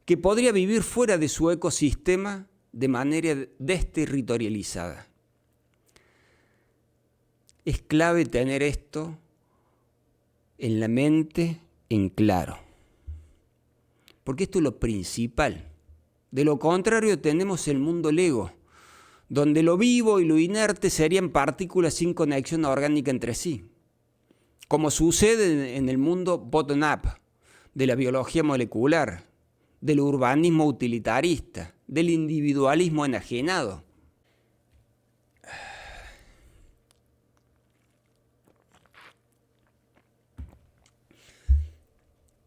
que podría vivir fuera de su ecosistema de manera desterritorializada. Es clave tener esto en la mente en claro, porque esto es lo principal. De lo contrario tenemos el mundo lego, donde lo vivo y lo inerte serían partículas sin conexión orgánica entre sí, como sucede en el mundo bottom-up, de la biología molecular, del urbanismo utilitarista, del individualismo enajenado.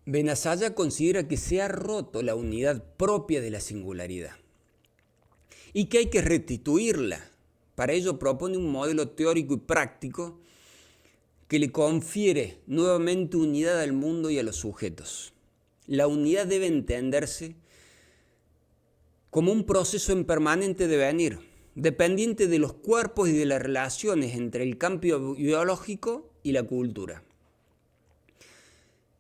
Benasayac considera que se ha roto la unidad propia de la singularidad y que hay que restituirla. Para ello propone un modelo teórico y práctico que le confiere nuevamente unidad al mundo y a los sujetos. La unidad debe entenderse como un proceso en permanente devenir, dependiente de los cuerpos y de las relaciones entre el campo biológico y la cultura.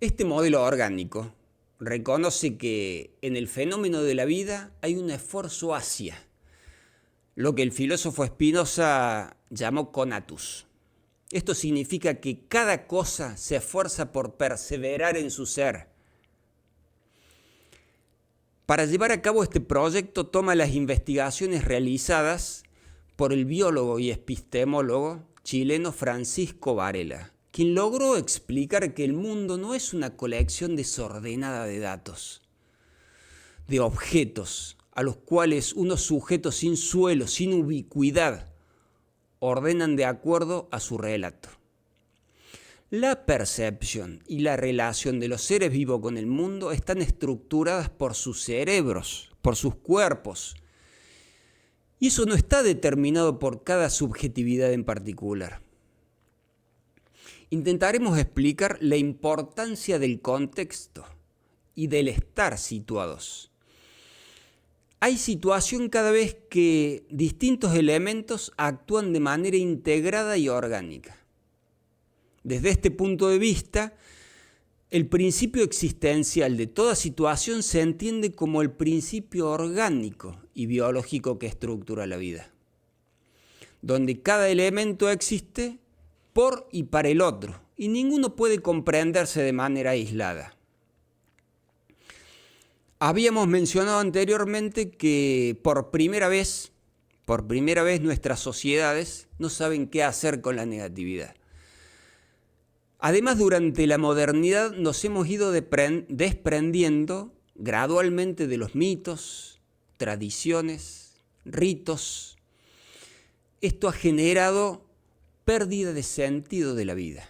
Este modelo orgánico reconoce que en el fenómeno de la vida hay un esfuerzo hacia lo que el filósofo Spinoza llamó conatus. Esto significa que cada cosa se esfuerza por perseverar en su ser. Para llevar a cabo este proyecto toma las investigaciones realizadas por el biólogo y epistemólogo chileno Francisco Varela, quien logró explicar que el mundo no es una colección desordenada de datos, de objetos, a los cuales unos sujetos sin suelo, sin ubicuidad, ordenan de acuerdo a su relato. La percepción y la relación de los seres vivos con el mundo están estructuradas por sus cerebros, por sus cuerpos, y eso no está determinado por cada subjetividad en particular. Intentaremos explicar la importancia del contexto y del estar situados. Hay situación cada vez que distintos elementos actúan de manera integrada y orgánica. Desde este punto de vista, el principio existencial de toda situación se entiende como el principio orgánico y biológico que estructura la vida, donde cada elemento existe por y para el otro, y ninguno puede comprenderse de manera aislada. Habíamos mencionado anteriormente que por primera vez nuestras sociedades no saben qué hacer con la negatividad. Además, durante la modernidad nos hemos ido desprendiendo gradualmente de los mitos, tradiciones, ritos. Esto ha generado pérdida de sentido de la vida.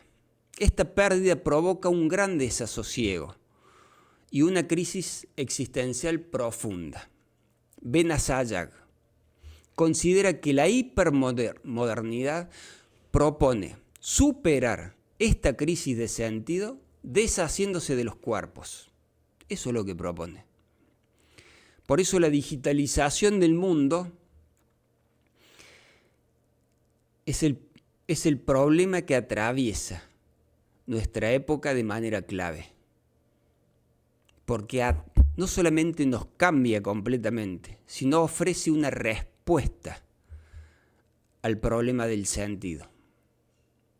Esta pérdida provoca un gran desasosiego y una crisis existencial profunda. Benazayag considera que la hipermodernidad propone superar esta crisis de sentido deshaciéndose de los cuerpos. Eso es lo que propone. Por eso la digitalización del mundo es el problema que atraviesa nuestra época de manera clave. Porque no solamente nos cambia completamente, sino ofrece una respuesta al problema del sentido.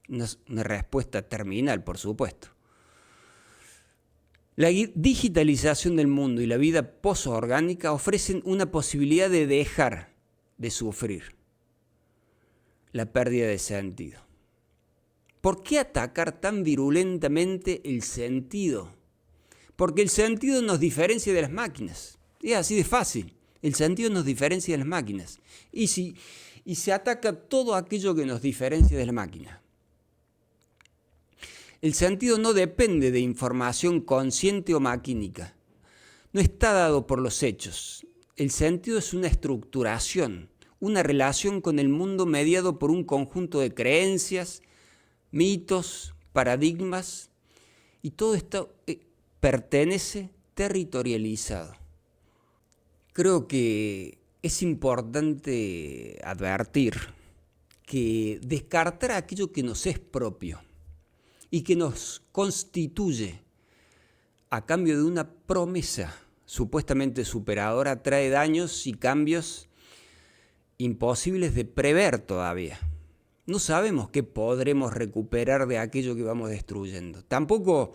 Una respuesta terminal, por supuesto. La digitalización del mundo y la vida posorgánica ofrecen una posibilidad de dejar de sufrir la pérdida de sentido. ¿Por qué atacar tan virulentamente el sentido? Porque el sentido nos diferencia de las máquinas. Es así de fácil. El sentido nos diferencia de las máquinas. Y se ataca todo aquello que nos diferencia de la máquina. El sentido no depende de información consciente o maquínica. No está dado por los hechos. El sentido es una estructuración, una relación con el mundo mediado por un conjunto de creencias, mitos, paradigmas, y todo esto pertenece territorializado. Creo que es importante advertir que descartar aquello que nos es propio y que nos constituye a cambio de una promesa supuestamente superadora trae daños y cambios imposibles de prever todavía. No sabemos qué podremos recuperar de aquello que vamos destruyendo. Tampoco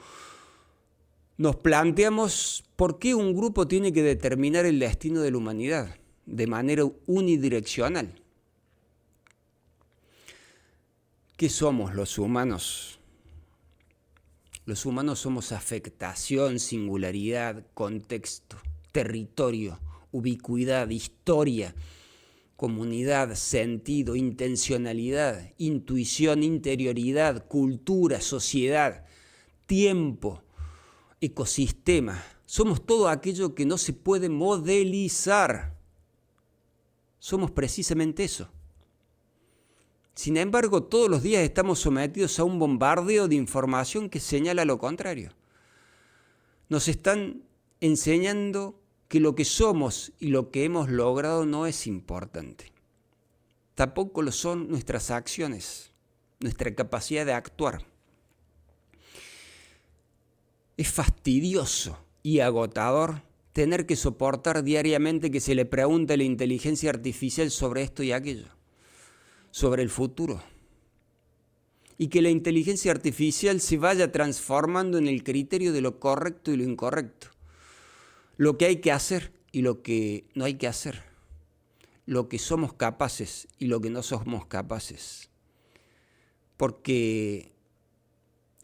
nos planteamos por qué un grupo tiene que determinar el destino de la humanidad de manera unidireccional. ¿Qué somos los humanos? Los humanos somos afectación, singularidad, contexto, territorio, ubicuidad, historia, comunidad, sentido, intencionalidad, intuición, interioridad, cultura, sociedad, tiempo, ecosistema. Somos todo aquello que no se puede modelizar. Somos precisamente eso. Sin embargo, todos los días estamos sometidos a un bombardeo de información que señala lo contrario. Nos están enseñando que lo que somos y lo que hemos logrado no es importante. Tampoco lo son nuestras acciones, nuestra capacidad de actuar. Es fastidioso y agotador tener que soportar diariamente que se le pregunte a la inteligencia artificial sobre esto y aquello, sobre el futuro. Y que la inteligencia artificial se vaya transformando en el criterio de lo correcto y lo incorrecto. Lo que hay que hacer y lo que no hay que hacer. Lo que somos capaces y lo que no somos capaces. Porque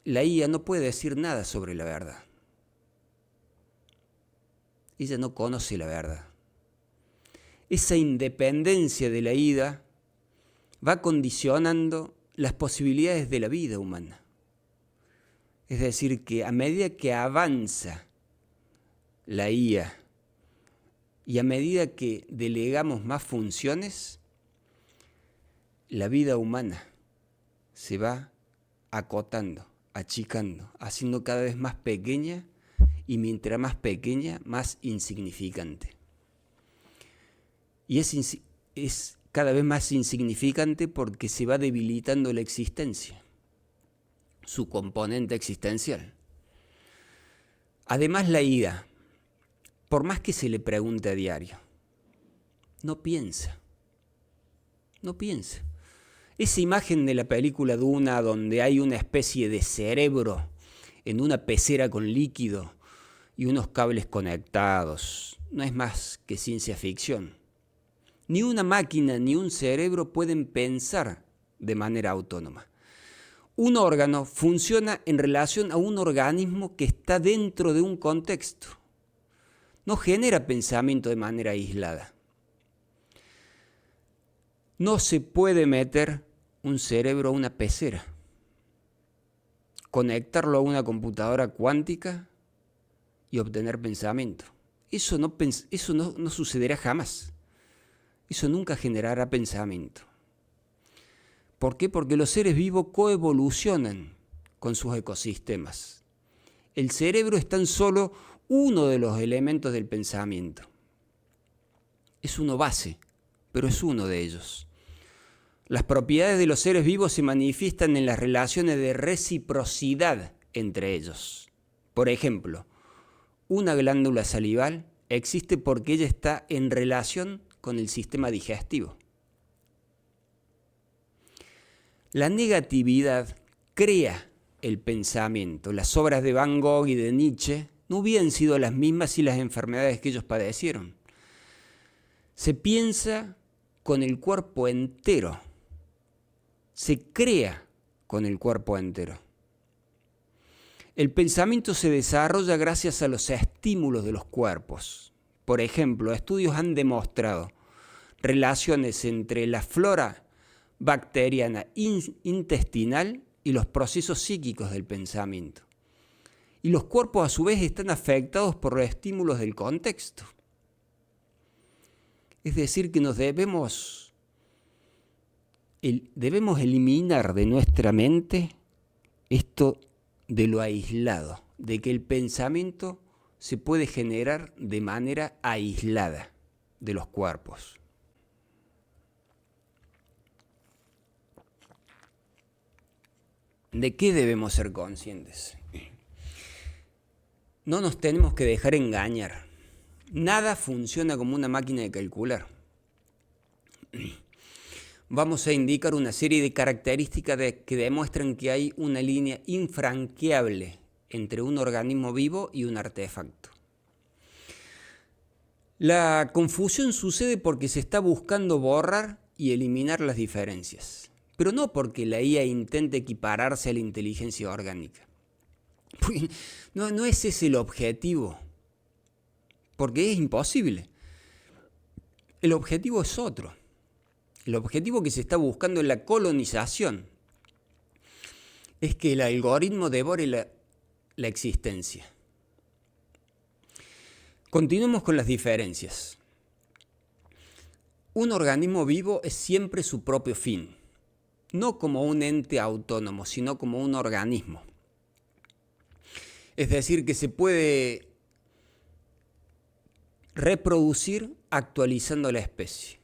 la IA no puede decir nada sobre la verdad. Ella no conoce la verdad. Esa independencia de la IA va condicionando las posibilidades de la vida humana. Es decir, que a medida que avanza la IA y a medida que delegamos más funciones, la vida humana se va acotando, achicando, haciendo cada vez más pequeña y mientras más pequeña, más insignificante. Y es cada vez más insignificante porque se va debilitando la existencia, su componente existencial. Además, la IA, por más que se le pregunte a diario, no piensa. No piensa. Esa imagen de la película Duna donde hay una especie de cerebro en una pecera con líquido y unos cables conectados, no es más que ciencia ficción. Ni una máquina ni un cerebro pueden pensar de manera autónoma. Un órgano funciona en relación a un organismo que está dentro de un contexto. No genera pensamiento de manera aislada. No se puede meter un cerebro a una pecera, conectarlo a una computadora cuántica y obtener pensamiento. Eso no sucederá jamás. Eso nunca generará pensamiento. ¿Por qué? Porque los seres vivos coevolucionan con sus ecosistemas. El cerebro es tan solo uno de los elementos del pensamiento. Es uno base, pero es uno de ellos. Las propiedades de los seres vivos se manifiestan en las relaciones de reciprocidad entre ellos. Por ejemplo, una glándula salival existe porque ella está en relación con el sistema digestivo. La negatividad crea el pensamiento. Las obras de Van Gogh y de Nietzsche no hubieran sido las mismas si las enfermedades que ellos padecieron. Se piensa con el cuerpo entero. Se crea con el cuerpo entero. El pensamiento se desarrolla gracias a los estímulos de los cuerpos. Por ejemplo, estudios han demostrado relaciones entre la flora bacteriana intestinal y los procesos psíquicos del pensamiento. Y los cuerpos a su vez están afectados por los estímulos del contexto. Es decir, que debemos eliminar de nuestra mente esto de lo aislado, de que el pensamiento se puede generar de manera aislada de los cuerpos. ¿De qué debemos ser conscientes? No nos tenemos que dejar engañar. Nada funciona como una máquina de calcular. Vamos a indicar una serie de características que demuestran que hay una línea infranqueable entre un organismo vivo y un artefacto. La confusión sucede porque se está buscando borrar y eliminar las diferencias, pero no porque la IA intente equipararse a la inteligencia orgánica. No es ese el objetivo, porque es imposible. El objetivo es otro. El objetivo que se está buscando en la colonización es que el algoritmo devore la existencia. Continuemos con las diferencias. Un organismo vivo es siempre su propio fin, no como un ente autónomo, sino como un organismo. Es decir, que se puede reproducir actualizando la especie.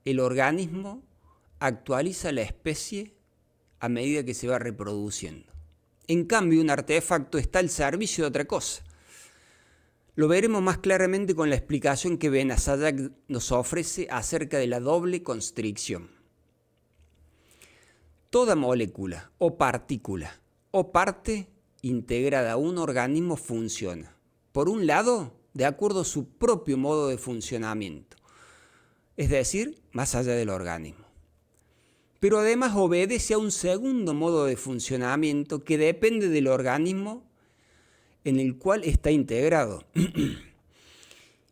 El organismo actualiza la especie a medida que se va reproduciendo. En cambio, un artefacto está al servicio de otra cosa. Lo veremos más claramente con la explicación que Benazadeh nos ofrece acerca de la doble constricción. Toda molécula o partícula o parte integrada a un organismo funciona, por un lado, de acuerdo a su propio modo de funcionamiento, es decir, más allá del organismo. Pero además obedece a un segundo modo de funcionamiento que depende del organismo en el cual está integrado.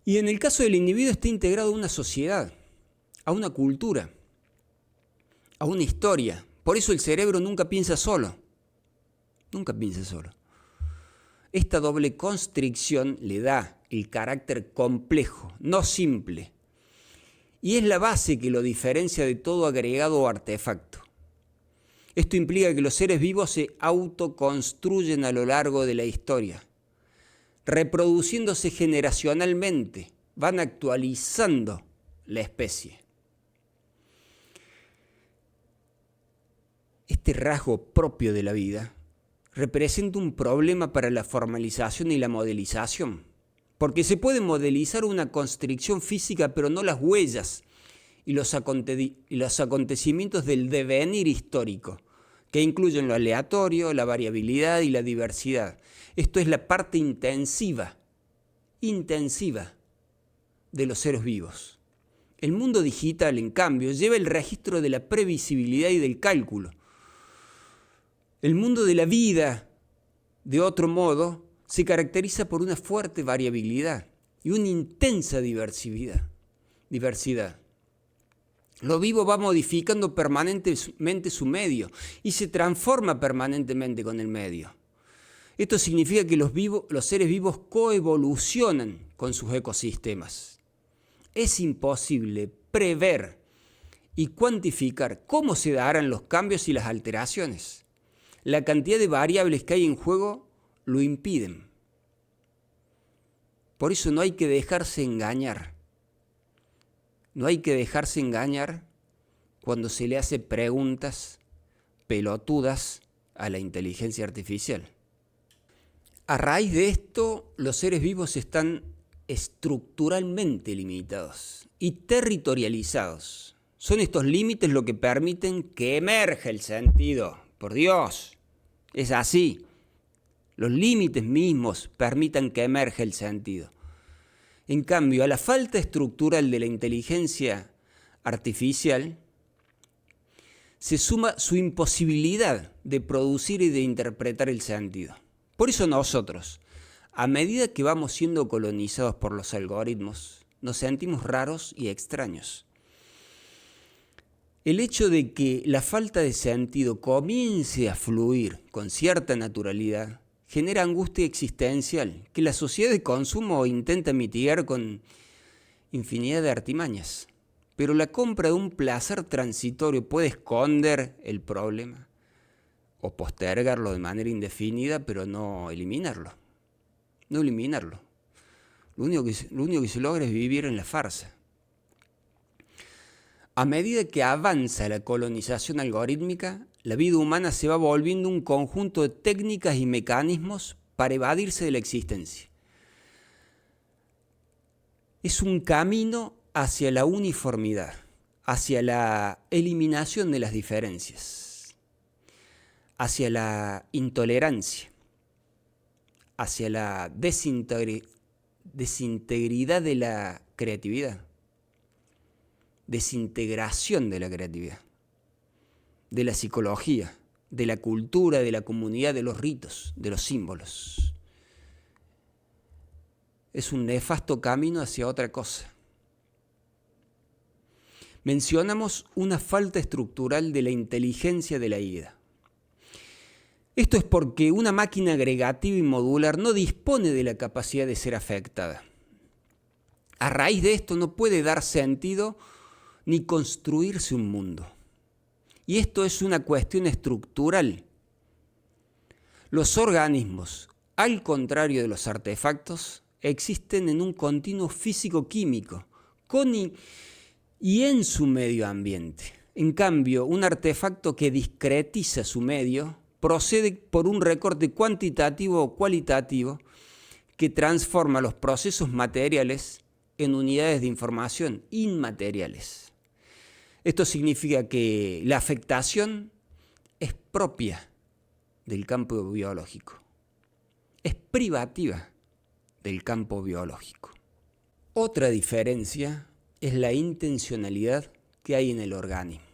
Y en el caso del individuo está integrado a una sociedad, a una cultura, a una historia. Por eso el cerebro nunca piensa solo. Nunca piensa solo. Esta doble constricción le da el carácter complejo, no simple. Y es la base que lo diferencia de todo agregado o artefacto. Esto implica que los seres vivos se autoconstruyen a lo largo de la historia, reproduciéndose generacionalmente, van actualizando la especie. Este rasgo propio de la vida representa un problema para la formalización y la modelización, porque se puede modelizar una constricción física, pero no las huellas y los acontecimientos del devenir histórico, que incluyen lo aleatorio, la variabilidad y la diversidad. Esto es la parte intensiva de los seres vivos. El mundo digital, en cambio, lleva el registro de la previsibilidad y del cálculo. El mundo de la vida, de otro modo, se caracteriza por una fuerte variabilidad y una intensa diversidad. Lo vivo va modificando permanentemente su medio y se transforma permanentemente con el medio. Esto significa que los seres vivos coevolucionan con sus ecosistemas. Es imposible prever y cuantificar cómo se darán los cambios y las alteraciones. La cantidad de variables que hay en juego lo impiden. Por eso no hay que dejarse engañar. No hay que dejarse engañar cuando se le hace preguntas pelotudas a la inteligencia artificial. A raíz de esto, los seres vivos están estructuralmente limitados y territorializados. Son estos límites lo que permiten que emerja el sentido. Por Dios, es así. Los límites mismos permitan que emerja el sentido. En cambio, a la falta estructural de la inteligencia artificial se suma su imposibilidad de producir y de interpretar el sentido. Por eso nosotros, a medida que vamos siendo colonizados por los algoritmos, nos sentimos raros y extraños. El hecho de que la falta de sentido comience a fluir con cierta naturalidad genera angustia existencial que la sociedad de consumo intenta mitigar con infinidad de artimañas. Pero la compra de un placer transitorio puede esconder el problema o postergarlo de manera indefinida, pero no eliminarlo. No eliminarlo. Lo único que se logra es vivir en la farsa. A medida que avanza la colonización algorítmica, la vida humana se va volviendo un conjunto de técnicas y mecanismos para evadirse de la existencia. Es un camino hacia la uniformidad, hacia la eliminación de las diferencias, hacia la intolerancia, hacia la desintegridad de la creatividad, desintegración de la creatividad, de la psicología, de la cultura, de la comunidad, de los ritos, de los símbolos. Es un nefasto camino hacia otra cosa. Mencionamos una falta estructural de la inteligencia de la IA. Esto es porque una máquina agregativa y modular no dispone de la capacidad de ser afectada. A raíz de esto no puede dar sentido ni construirse un mundo. Y esto es una cuestión estructural. Los organismos, al contrario de los artefactos, existen en un continuo físico-químico, con y en su medio ambiente. En cambio, un artefacto que discretiza su medio procede por un recorte cuantitativo o cualitativo que transforma los procesos materiales en unidades de información inmateriales. Esto significa que la afectación es propia del campo biológico, es privativa del campo biológico. Otra diferencia es la intencionalidad que hay en el organismo.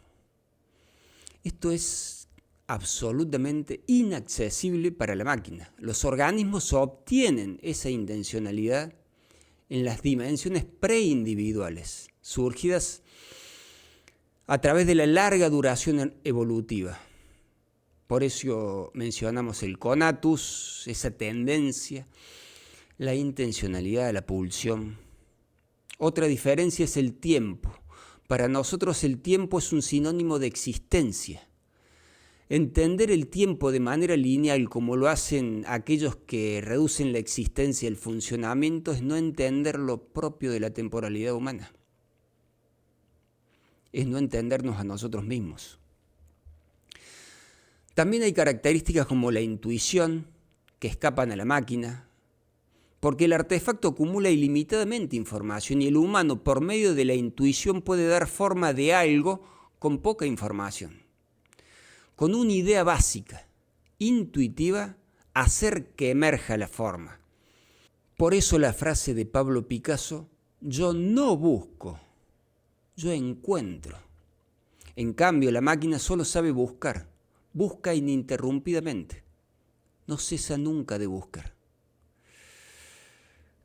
Esto es absolutamente inaccesible para la máquina. Los organismos obtienen esa intencionalidad en las dimensiones preindividuales, surgidas a través de la larga duración evolutiva. Por eso mencionamos el conatus, esa tendencia, la intencionalidad, la pulsión. Otra diferencia es el tiempo. Para nosotros el tiempo es un sinónimo de existencia. Entender el tiempo de manera lineal, como lo hacen aquellos que reducen la existencia al funcionamiento, es no entender lo propio de la temporalidad humana. Es no entendernos a nosotros mismos. También hay características como la intuición, que escapan a la máquina, porque el artefacto acumula ilimitadamente información y el humano, por medio de la intuición, puede dar forma de algo con poca información. Con una idea básica, intuitiva, hacer que emerja la forma. Por eso la frase de Pablo Picasso, yo no busco, yo encuentro. En cambio, la máquina solo sabe buscar, busca ininterrumpidamente, no cesa nunca de buscar.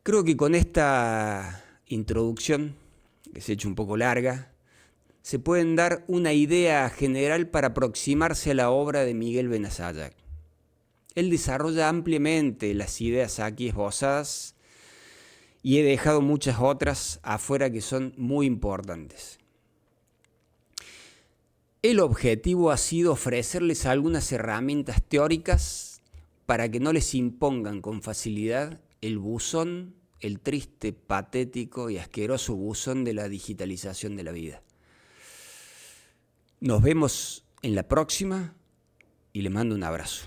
Creo que con esta introducción, que se ha hecho un poco larga, se pueden dar una idea general para aproximarse a la obra de Miguel Benazayac. Él desarrolla ampliamente las ideas aquí esbozadas y he dejado muchas otras afuera que son muy importantes. El objetivo ha sido ofrecerles algunas herramientas teóricas para que no les impongan con facilidad el buzón, el triste, patético y asqueroso buzón de la digitalización de la vida. Nos vemos en la próxima y les mando un abrazo.